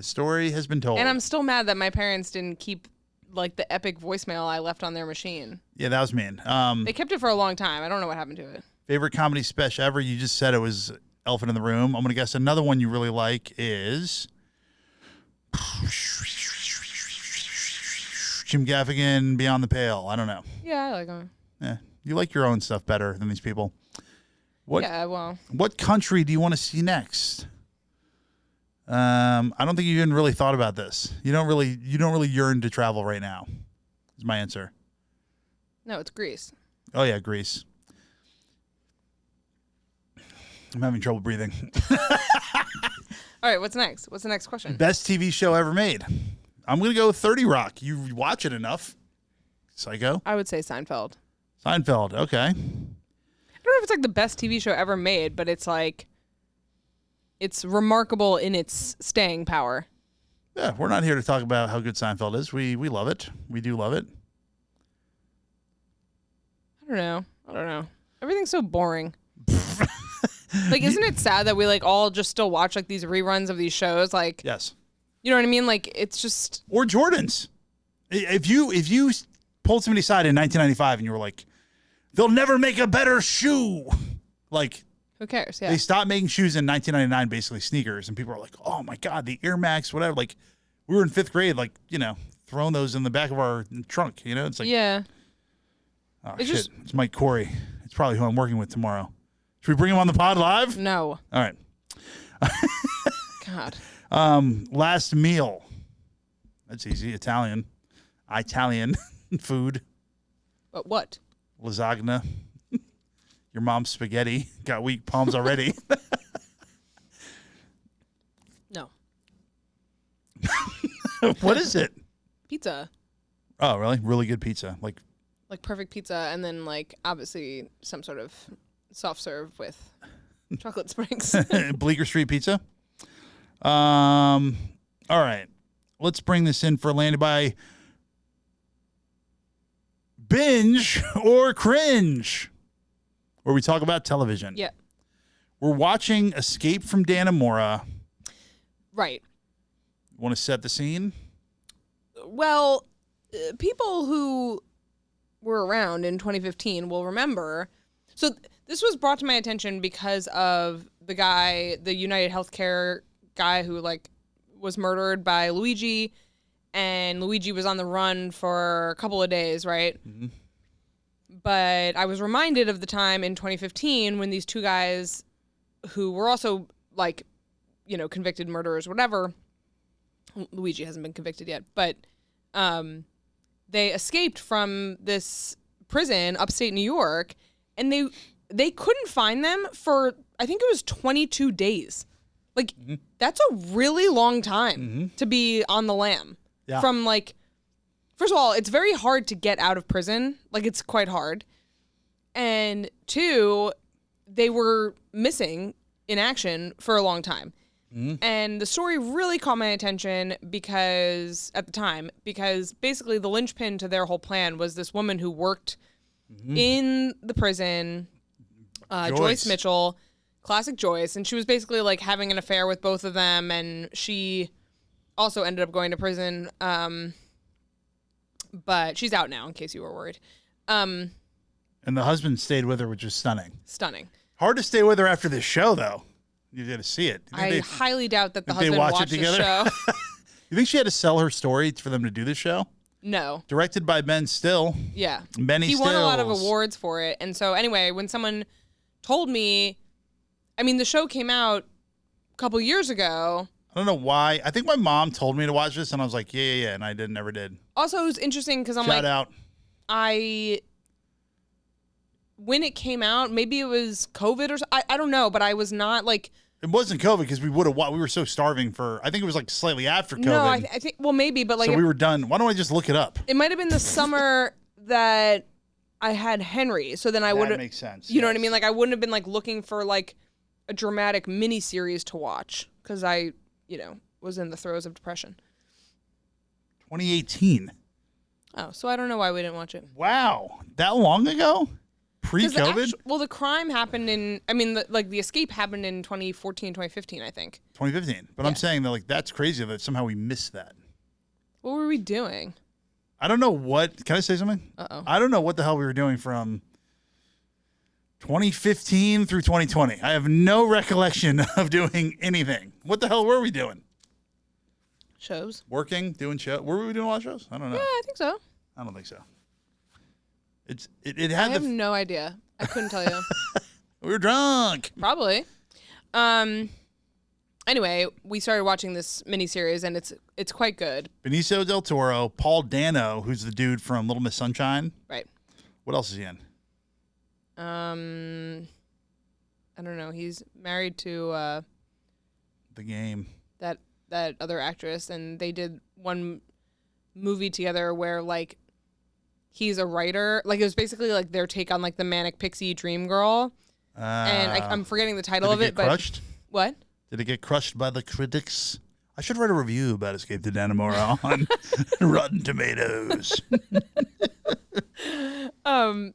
story has been told. And I'm still mad that my parents didn't keep like the epic voicemail I left on their machine. Yeah, that was mean. They kept it for a long time. I don't know what happened to it. Favorite comedy special ever? You just said it was Elephant in the Room. I'm going to guess another one you really like is Jim Gaffigan, Beyond the Pale. I don't know. Yeah, I like them. Yeah, you like your own stuff better than these people. Yeah, well. What country do you want to see next? I don't think you even really thought about this. You don't really yearn to travel right now. Is my answer. No, it's Greece. Oh yeah, Greece. I'm having trouble breathing. All right, what's next? What's the next question? Best TV show ever made. I'm going to go 30 Rock. You watch it enough. Psycho. I would say Seinfeld. Seinfeld. Okay. I don't know if it's like the best TV show ever made, but it's like it's remarkable in its staying power. Yeah, we're not here to talk about how good Seinfeld is. We love it. We do love it. I don't know. Everything's so boring. Like, isn't it sad that we like all just still watch like these reruns of these shows? Like, Yes. you know what I mean? Like, it's just Or Jordans. If you pulled somebody aside in 1995 and you were like, they'll never make a better shoe. Like, who cares? Yeah. they stopped making shoes in 1999, basically sneakers, and people are like, "Oh my god, the Air Max, whatever." Like, we were in 5th grade, like throwing those in the back of our trunk. It's like, yeah. oh It's shit, just- it's Mike Corey. It's probably who I'm working with tomorrow. Should we bring him on the pod live? No. All right. God. Last meal. That's easy. Italian food. But what? Lasagna. Your mom's spaghetti. Got weak palms already. No. What is it? Pizza. Oh, really? Really good pizza. Like Perfect pizza, and then like obviously some sort of soft serve with chocolate sprinkles. Bleecker Street Pizza. All right. Let's bring this in for landed by Binge or Cringe, where we talk about television. Yeah. We're watching Escape from Danemora. Right. Want to set the scene? Well, people who were around in 2015 will remember. So this was brought to my attention because of the guy, the United Healthcare guy who like was murdered by Luigi, and Luigi was on the run for a couple of days, right? Mm-hmm. But I was reminded of the time in 2015 when these 2 guys who were also like, convicted murderers, whatever. Luigi hasn't been convicted yet, but they escaped from this prison upstate New York, and they couldn't find them for, I think it was 22 days. Like, that's a really long time to be on the lam. Yeah. From like, first of all, it's very hard to get out of prison. Like, it's quite hard. And 2, they were missing in action for a long time. And the story really caught my attention because basically the linchpin to their whole plan was this woman who worked in the prison, Joyce Mitchell, classic Joyce, and she was basically like having an affair with both of them, and she also ended up going to prison, but she's out now in case you were worried. And the husband stayed with her, which is stunning. Hard to stay with her after this show, though. You got to see it. I highly doubt that the husband watched the show. You think she had to sell her story for them to do this show? No. Directed by Ben Still. Yeah. He won a lot of awards for it. And so anyway, when someone told me, I mean, the show came out a couple years ago. I don't know why. I think my mom told me to watch this, and I was like, yeah, and I never did. Also, it was interesting because I'm Shout out. When it came out, maybe it was COVID or I don't know, but I was not like. It wasn't COVID because we were so starving for. I think it was like slightly after COVID. No, I think maybe, but like. So we were done. Why don't I just look it up? It might have been the summer that I had Henry, so then I would have. That makes sense. You know what I mean? Like I wouldn't have been like looking for like a dramatic miniseries to watch because I, was in the throes of depression. 2018. Oh, so I don't know why we didn't watch it. Wow, that long ago? Pre-COVID? The crime happened the escape happened in 2014, 2015, I think. 2015. But I'm saying that, like, that's crazy that somehow we missed that. What were we doing? I don't know what. Can I say something? Uh-oh. I don't know what the hell we were doing from 2015 through 2020. I have no recollection of doing anything. What the hell were we doing? Shows. Working, doing shows. Were we doing a lot of shows? I don't know. Yeah, I think so. I don't think so. It had. I have no idea. I couldn't tell you. We were drunk. Probably. Anyway, we started watching this miniseries, and it's quite good. Benicio del Toro, Paul Dano, who's the dude from Little Miss Sunshine. Right. What else is he in? I don't know. He's married to The Game. That other actress, and they did one movie together where like he's a writer. Like it was basically like their take on like the manic pixie dream girl. And I'm forgetting the title of it. But crushed? What? Did it get crushed by the critics? I should write a review about Escape to Danemora on Rotten Tomatoes. No,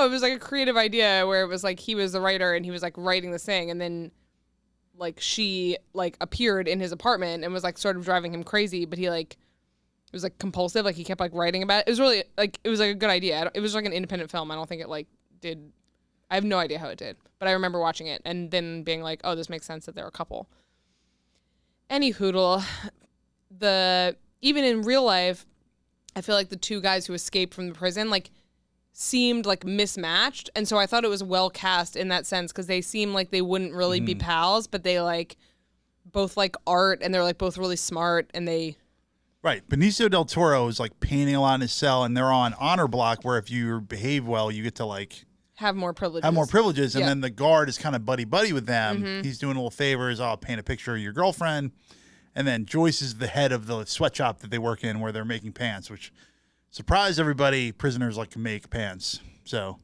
it was like a creative idea where it was like he was the writer and he was like writing this thing, and then like she like appeared in his apartment and was like sort of driving him crazy, but he like it was like compulsive, like he kept like writing about it. It was really like it was like a good idea. It was like an independent film. I don't think it like did. I have no idea how it did, but I remember watching it and then being like, oh, this makes sense that they're a couple. Any hoodle, even in real life, I feel like the two guys who escaped from the prison like seemed like mismatched, and so I thought it was well cast in that sense because they seem like they wouldn't really be pals, but they like both like art and they're like both really smart and they. Right, Benicio del Toro is like painting a lot in his cell, and they're on honor block where if you behave well, you get to like have more privileges. And then the guard is kind of buddy with them. He's doing little favors. I'll paint a picture of your girlfriend, and then Joyce is the head of the sweatshop that they work in where they're making pants, which. Surprise everybody, prisoners like to make pants. So.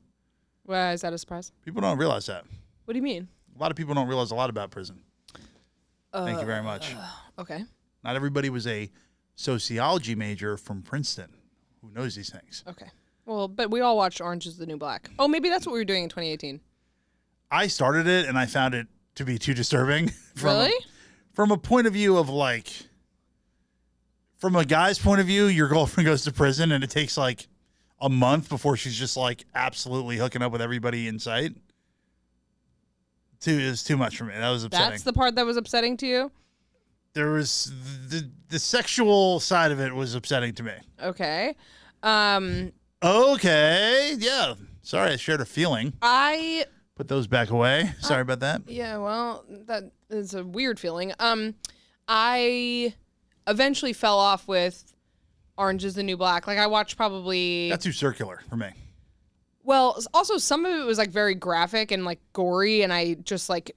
Why is that a surprise? People don't realize that. What do you mean? A lot of people don't realize a lot about prison. Thank you very much. Okay. Not everybody was a sociology major from Princeton who knows these things. Okay. Well, but we all watched Orange is the New Black. Oh, maybe that's what we were doing in 2018. I started it, and I found it to be too disturbing. Really? From a point of view of like... From a guy's point of view, your girlfriend goes to prison and it takes like a month before she's just like absolutely hooking up with everybody in sight. It was too much for me. That was upsetting. That's the part that was upsetting to you? There was the sexual side of it was upsetting to me. Okay. Okay. Yeah. Sorry, I shared a feeling. Put those back away. Sorry about that. Yeah, well, that is a weird feeling. I eventually fell off with Orange is the New Black. Like I watched probably. That's too circular for me. Well, also some of it was like very graphic and like gory, and I just like,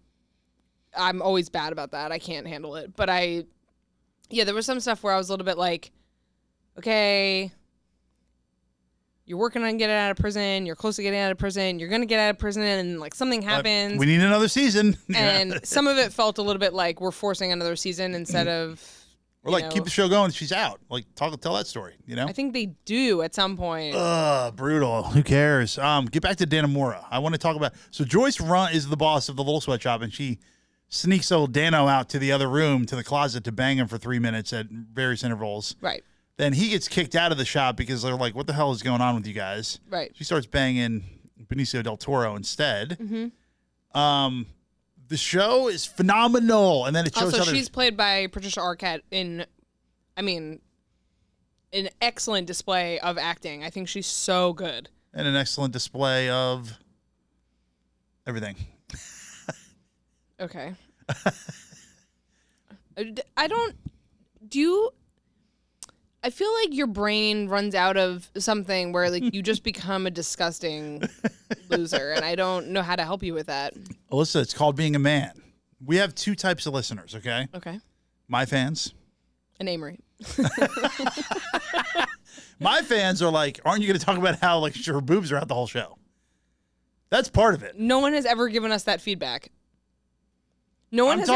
I'm always bad about that. I can't handle it. But there was some stuff where I was a little bit like, okay, you're working on getting out of prison, you're close to getting out of prison, you're going to get out of prison, and like something happens. We need another season. And some of it felt a little bit like we're forcing another season instead of... Or like, keep the show going. She's out. Like, tell that story, you know? I think they do at some point. Brutal. Who cares? Get back to Danemora. I want to talk about... So Joyce is the boss of the little sweatshop, and she sneaks old Dano out to the other room, to the closet, to bang him for 3 minutes at various intervals. Right. Then he gets kicked out of the shop because they're like, what the hell is going on with you guys? Right. She starts banging Benicio del Toro instead. Mm-hmm. The show is phenomenal. And then it shows also, she's played by Patricia Arquette in, an excellent display of acting. I think she's so good. And an excellent display of everything. Okay. I feel like your brain runs out of something where like you just become a disgusting loser, and I don't know how to help you with that. Alyssa, it's called being a man. We have two types of listeners, okay? Okay. My fans. And Amory. My fans are like, aren't you going to talk about how like her boobs are out the whole show? That's part of it. No one has ever given us that feedback. No one has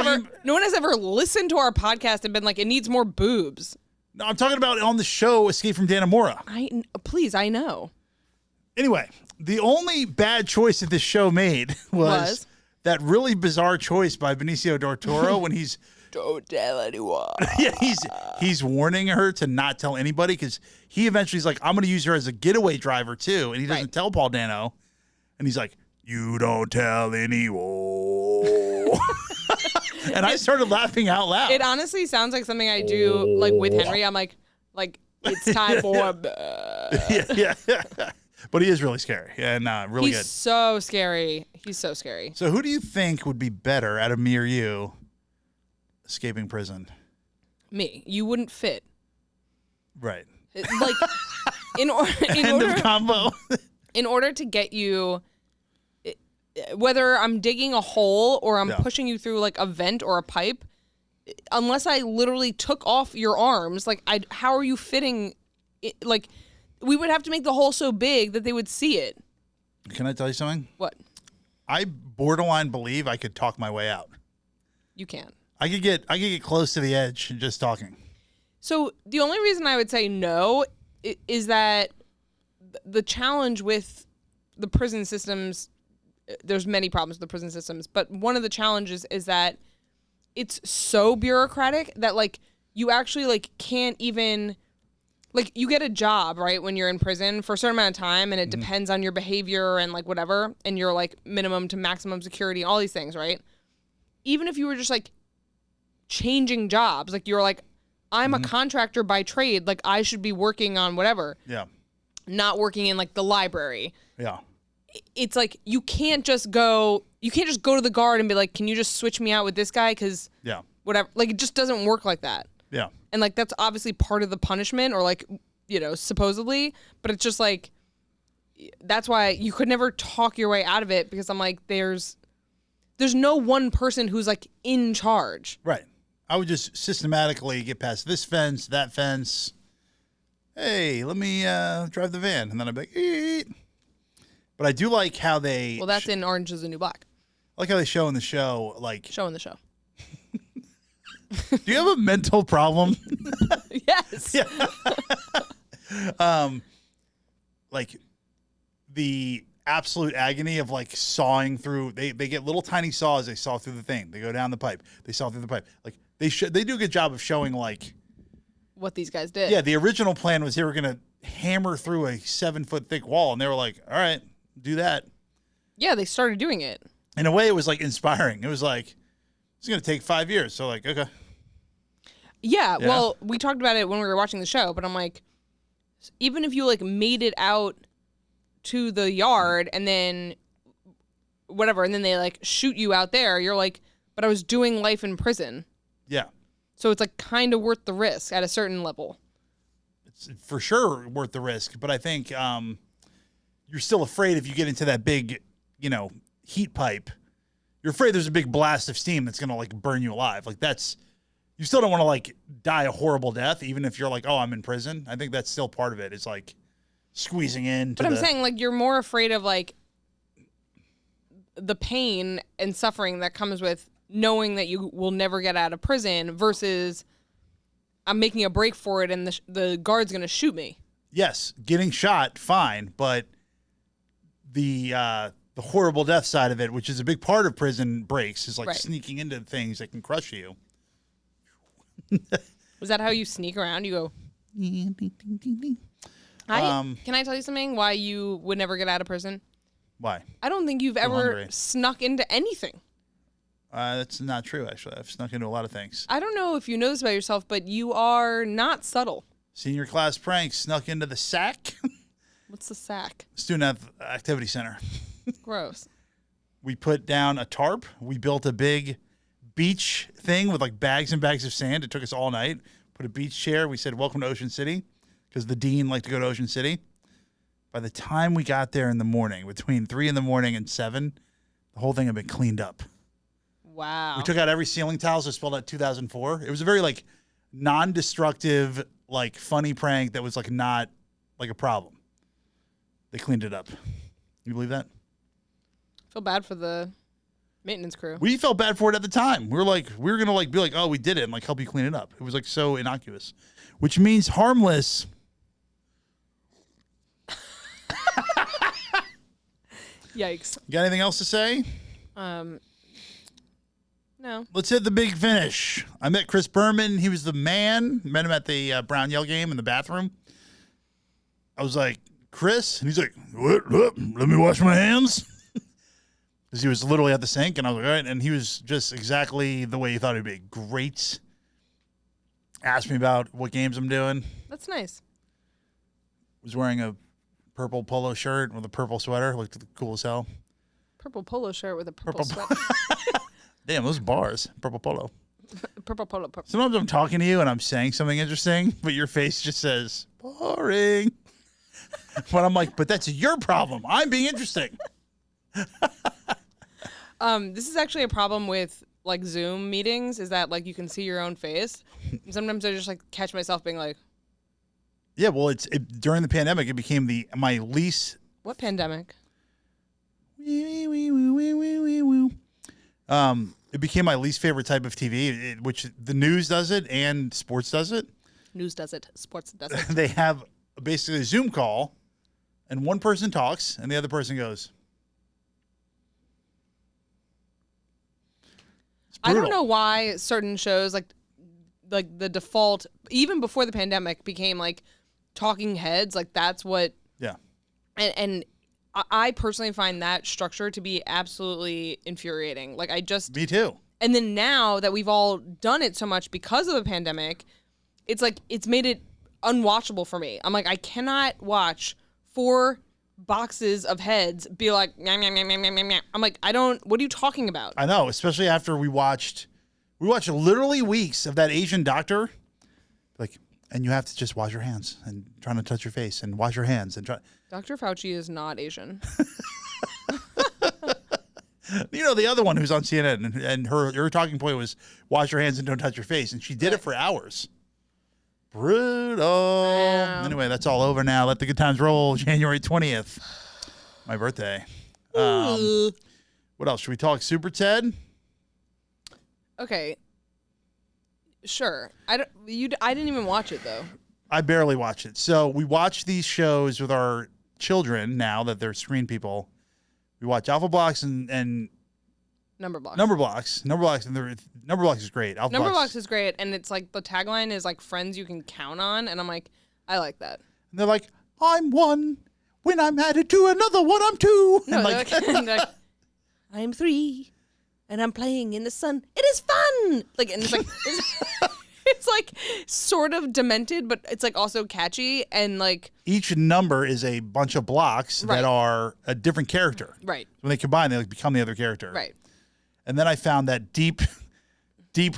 ever listened to our podcast and been like, it needs more boobs. No, I'm talking about on the show Escape from Danemora. I know. Anyway, the only bad choice that this show made was that really bizarre choice by Benicio del Toro when he's don't tell anyone. Yeah, he's warning her to not tell anybody because he eventually is like, I'm going to use her as a getaway driver too, and he doesn't tell Paul Dano, and he's like, you don't tell anyone. And I started laughing out loud. It honestly sounds like something I do like with Henry. I'm like it's time for yeah. But he is really scary and really good. He's so scary. He's so scary. So who do you think would be better out of me or you escaping prison? Me. You wouldn't fit. Right. Like in End order of combo. In order to get you, whether I'm digging a hole or I'm pushing you through like a vent or a pipe, unless I literally took off your arms, like how are you fitting it? Like we would have to make the hole so big that they would see it. Can I tell you something? What? I borderline believe I could talk my way out. You can. I could get close to the edge and just talking. So the only reason I would say no is that the challenge with the prison systems, there's many problems with the prison systems, but one of the challenges is that it's so bureaucratic that like you actually like can't even like you get a job, right, when you're in prison for a certain amount of time and it depends on your behavior and like whatever and your like minimum to maximum security, all these things, right? Even if you were just like changing jobs, like you're like, I'm a contractor by trade, like I should be working on whatever. Yeah. Not working in like the library. Yeah. It's like you can't just go to the guard and be like, can you just switch me out with this guy? Because whatever, like it just doesn't work like that. Yeah. And like that's obviously part of the punishment or like, you know, supposedly, but it's just like that's why you could never talk your way out of it because I'm like there's no one person who's like in charge. Right. I would just systematically get past this fence, that fence. Hey, let me drive the van. And then I'd be like, eat. But I do like how they... Well, that's in Orange is the New Black. I like how they show in the show, like... Show in the show. Do you have a mental problem? Yes. Yeah. Like, the absolute agony of, like, sawing through... They get little tiny saws. They saw through the thing. They go down the pipe. They saw through the pipe. Like, they do a good job of showing, like... What these guys did. Yeah, the original plan was they were going to hammer through a 7-foot thick wall, and they were like, all right, do that. Yeah, they started doing it. In a way, it was like inspiring. It was like, it's going to take 5 years. So like, okay. Yeah, well, we talked about it when we were watching the show, but I'm like, even if you like made it out to the yard and then whatever, and then they like shoot you out there, you're like, but I was doing life in prison. Yeah. So it's like kind of worth the risk at a certain level. It's for sure worth the risk, but I think you're still afraid if you get into that big, you know, heat pipe. You're afraid there's a big blast of steam that's going to like burn you alive. Like that's, you still don't want to like die a horrible death, even if you're like, oh, I'm in prison. I think that's still part of it. It's like squeezing in. But I'm saying, like, you're more afraid of, like, the pain and suffering that comes with knowing that you will never get out of prison versus I'm making a break for it and the guard's going to shoot me. Yes, getting shot, fine, but the horrible death side of it, which is a big part of prison breaks, is like sneaking into things that can crush you. Was that how you sneak around? You go, can I tell you something? Why you would never get out of prison? Why? I don't think you've ever snuck into anything. That's not true, actually. I've snuck into a lot of things. I don't know if you know this about yourself, but you are not subtle. Senior class prank, snuck into the SAC. What's the SAC? Student Activity Center. Gross. We put down a tarp. We built a big beach thing with like bags and bags of sand. It took us all night. Put a beach chair. We said, welcome to Ocean City, because the dean liked to go to Ocean City. By the time we got there in the morning, between 3 in the morning and 7, the whole thing had been cleaned up. Wow. We took out every ceiling tile, so spelled out 2004. It was a very like non-destructive, like funny prank that was like not like a problem. They cleaned it up. You believe that? I feel bad for the maintenance crew. We felt bad for it at the time. We were gonna like be like, oh, we did it, and like help you clean it up. It was like so innocuous, which means harmless. Yikes. You got anything else to say? No. Let's hit the big finish. I met Chris Berman. He was the man. Met him at the Brown Yell game in the bathroom. I was like, Chris? And he's like, what? Let me wash my hands. Because he was literally at the sink. And I was like, all right. And he was just exactly the way you thought he'd be. Great. Asked me about what games I'm doing. That's nice. Was wearing a purple polo shirt with a purple sweater. Looked cool as hell. Purple polo shirt with a purple sweater. Damn, those bars. Purple polo. Purple polo. Purple. Sometimes I'm talking to you and I'm saying something interesting, but your face just says, boring. But I'm like, but that's your problem. I'm being interesting. This is actually a problem with like Zoom meetings, is that like you can see your own face. And sometimes I just like catch myself being like, yeah, well, during the pandemic, it became my least. What pandemic? It became my least favorite type of TV, which the news does it and sports does it. News does it. Sports does it. They have basically a Zoom call, and one person talks, and the other person goes. I don't know why certain shows like the default, even before the pandemic, became like talking heads. Like that's what. Yeah. And I personally find that structure to be absolutely infuriating. Like Me too. And then now that we've all done it so much because of the pandemic, it's like it's made it unwatchable for me. I'm like, I cannot watch 4 boxes of heads be like, nyam, nyam, nyam, nyam, nyam, nyam. I'm like, what are you talking about? I know, especially after we watched literally weeks of that Asian doctor. Like, and you have to just wash your hands and try not to touch your face and wash your hands and try. Dr. Fauci is not Asian. You know, the other one who's on CNN and her talking point was wash your hands and don't touch your face. And she did it for hours. Brutal. Anyway, that's all over now. Let the good times roll. January 20th. My birthday. What else? Should we talk Super Ted? Okay. Sure. I didn't even watch it, though. I barely watch it. So we watch these shows with our children now that they're screen people. We watch Alpha Blocks and Number Blocks. Number Blocks, and Number Blocks is great. Number Blocks is great, and it's like the tagline is like friends you can count on, and I'm like, I like that. And they're like, I'm one. When I'm added to another one, I'm 2. No, and they're like, I'm 3, and I'm playing in the sun. It is fun. Like, and it's like. It's like sort of demented, but it's like also catchy, and like each number is a bunch of blocks that are a different character. Right. When they combine, they like become the other character. Right. And then I found that deep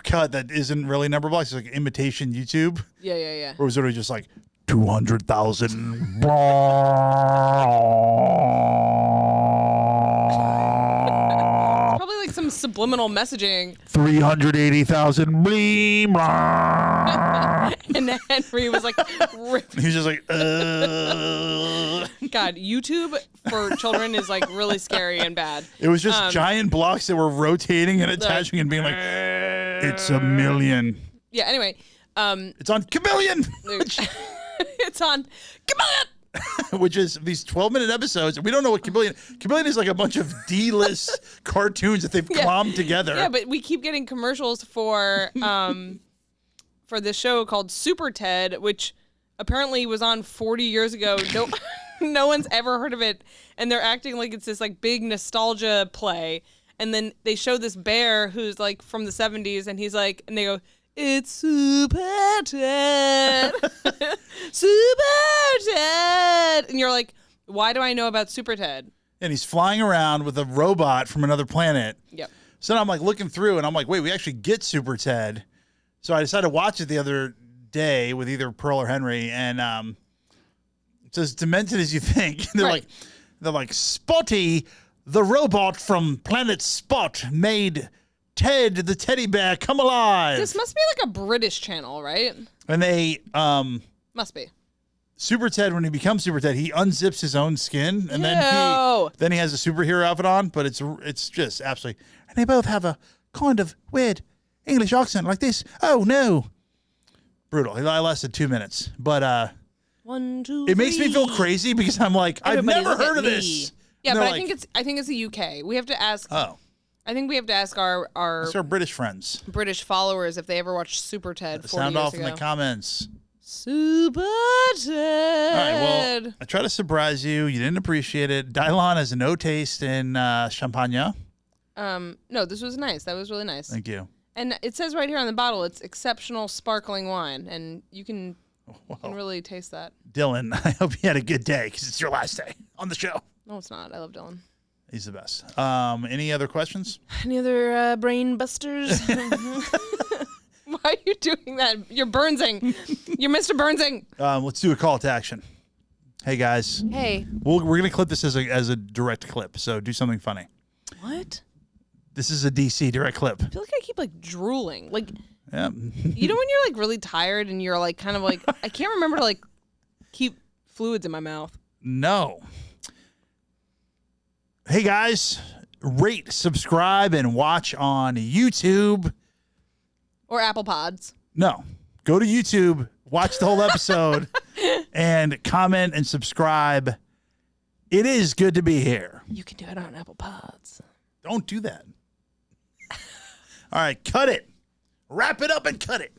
cut that isn't really Number Blocks. It's like imitation YouTube. Yeah. Where it was literally just like 200,000. Probably like some subliminal messaging. 380,000. And then Henry was like ripping. He was just like, God, YouTube for children is like really scary and bad. It was just giant blocks that were rotating and attaching and being like, it's a million. Yeah, anyway. It's on Chameleon. It's on Chameleon. Which is these 12-minute episodes. We don't know what Chameleon is like a bunch of D-list cartoons that they've clommed together. Yeah, but we keep getting commercials for this show called Super Ted, which apparently was on 40 years ago. No one's ever heard of it, and they're acting like it's this like big nostalgia play. And then they show this bear who's like from the 70s, and he's like, and they go, "It's Super Ted, Super Ted," and you're like, "Why do I know about Super Ted?" And he's flying around with a robot from another planet. Yep. So now I'm like looking through, and I'm like, wait, we actually get Super Ted. So I decided to watch it the other day with either Pearl or Henry, and it's as demented as you think. They're like Spotty, the robot from Planet Spot, made Ted the teddy bear come alive. This must be like a British channel, right? And they must be. Super Ted, when he becomes Super Ted, he unzips his own skin, and then he has a superhero outfit on. But it's just absolutely. And they both have a kind of weird English accent like this. Oh no, brutal. I lasted 2 minutes, but 1, 2, it makes me 3. feel crazy because I'm like, Everybody I've never heard of me. this. Yeah, And but they're I think it's the UK. We have to ask. Oh, I think we have to ask our that's our British friends. British followers if they ever watched Super Ted 40 Sound years off ago. in the comments. Super Ted. All right, well, I try to surprise you. You didn't appreciate it. Dylon has no taste in champagne. No, this was nice. That was really nice. Thank you. And it says right here on the bottle, it's exceptional sparkling wine, and you can really taste that. Dylan, I hope you had a good day because it's your last day on the show. No, it's not. I love Dylan. He's the best. Any other questions? Any other brain busters? Why are you doing that? You're Burnsing. You're Mr. Burnsing. Let's do a call to action. Hey, guys. Hey. We're going to clip this as a direct clip, so do something funny. What? This is a DC direct clip. I feel like I keep like drooling. Like, Yeah. you know when you're like really tired and you're like kind of like, I can't remember to like keep fluids in my mouth. No. Hey, guys. Rate, subscribe, and watch on YouTube. Or Apple Pods. No. Go to YouTube, watch the whole episode, and comment and subscribe. It is good to be here. You can do it on Apple Pods. Don't do that. All right, cut it. Wrap it up and cut it.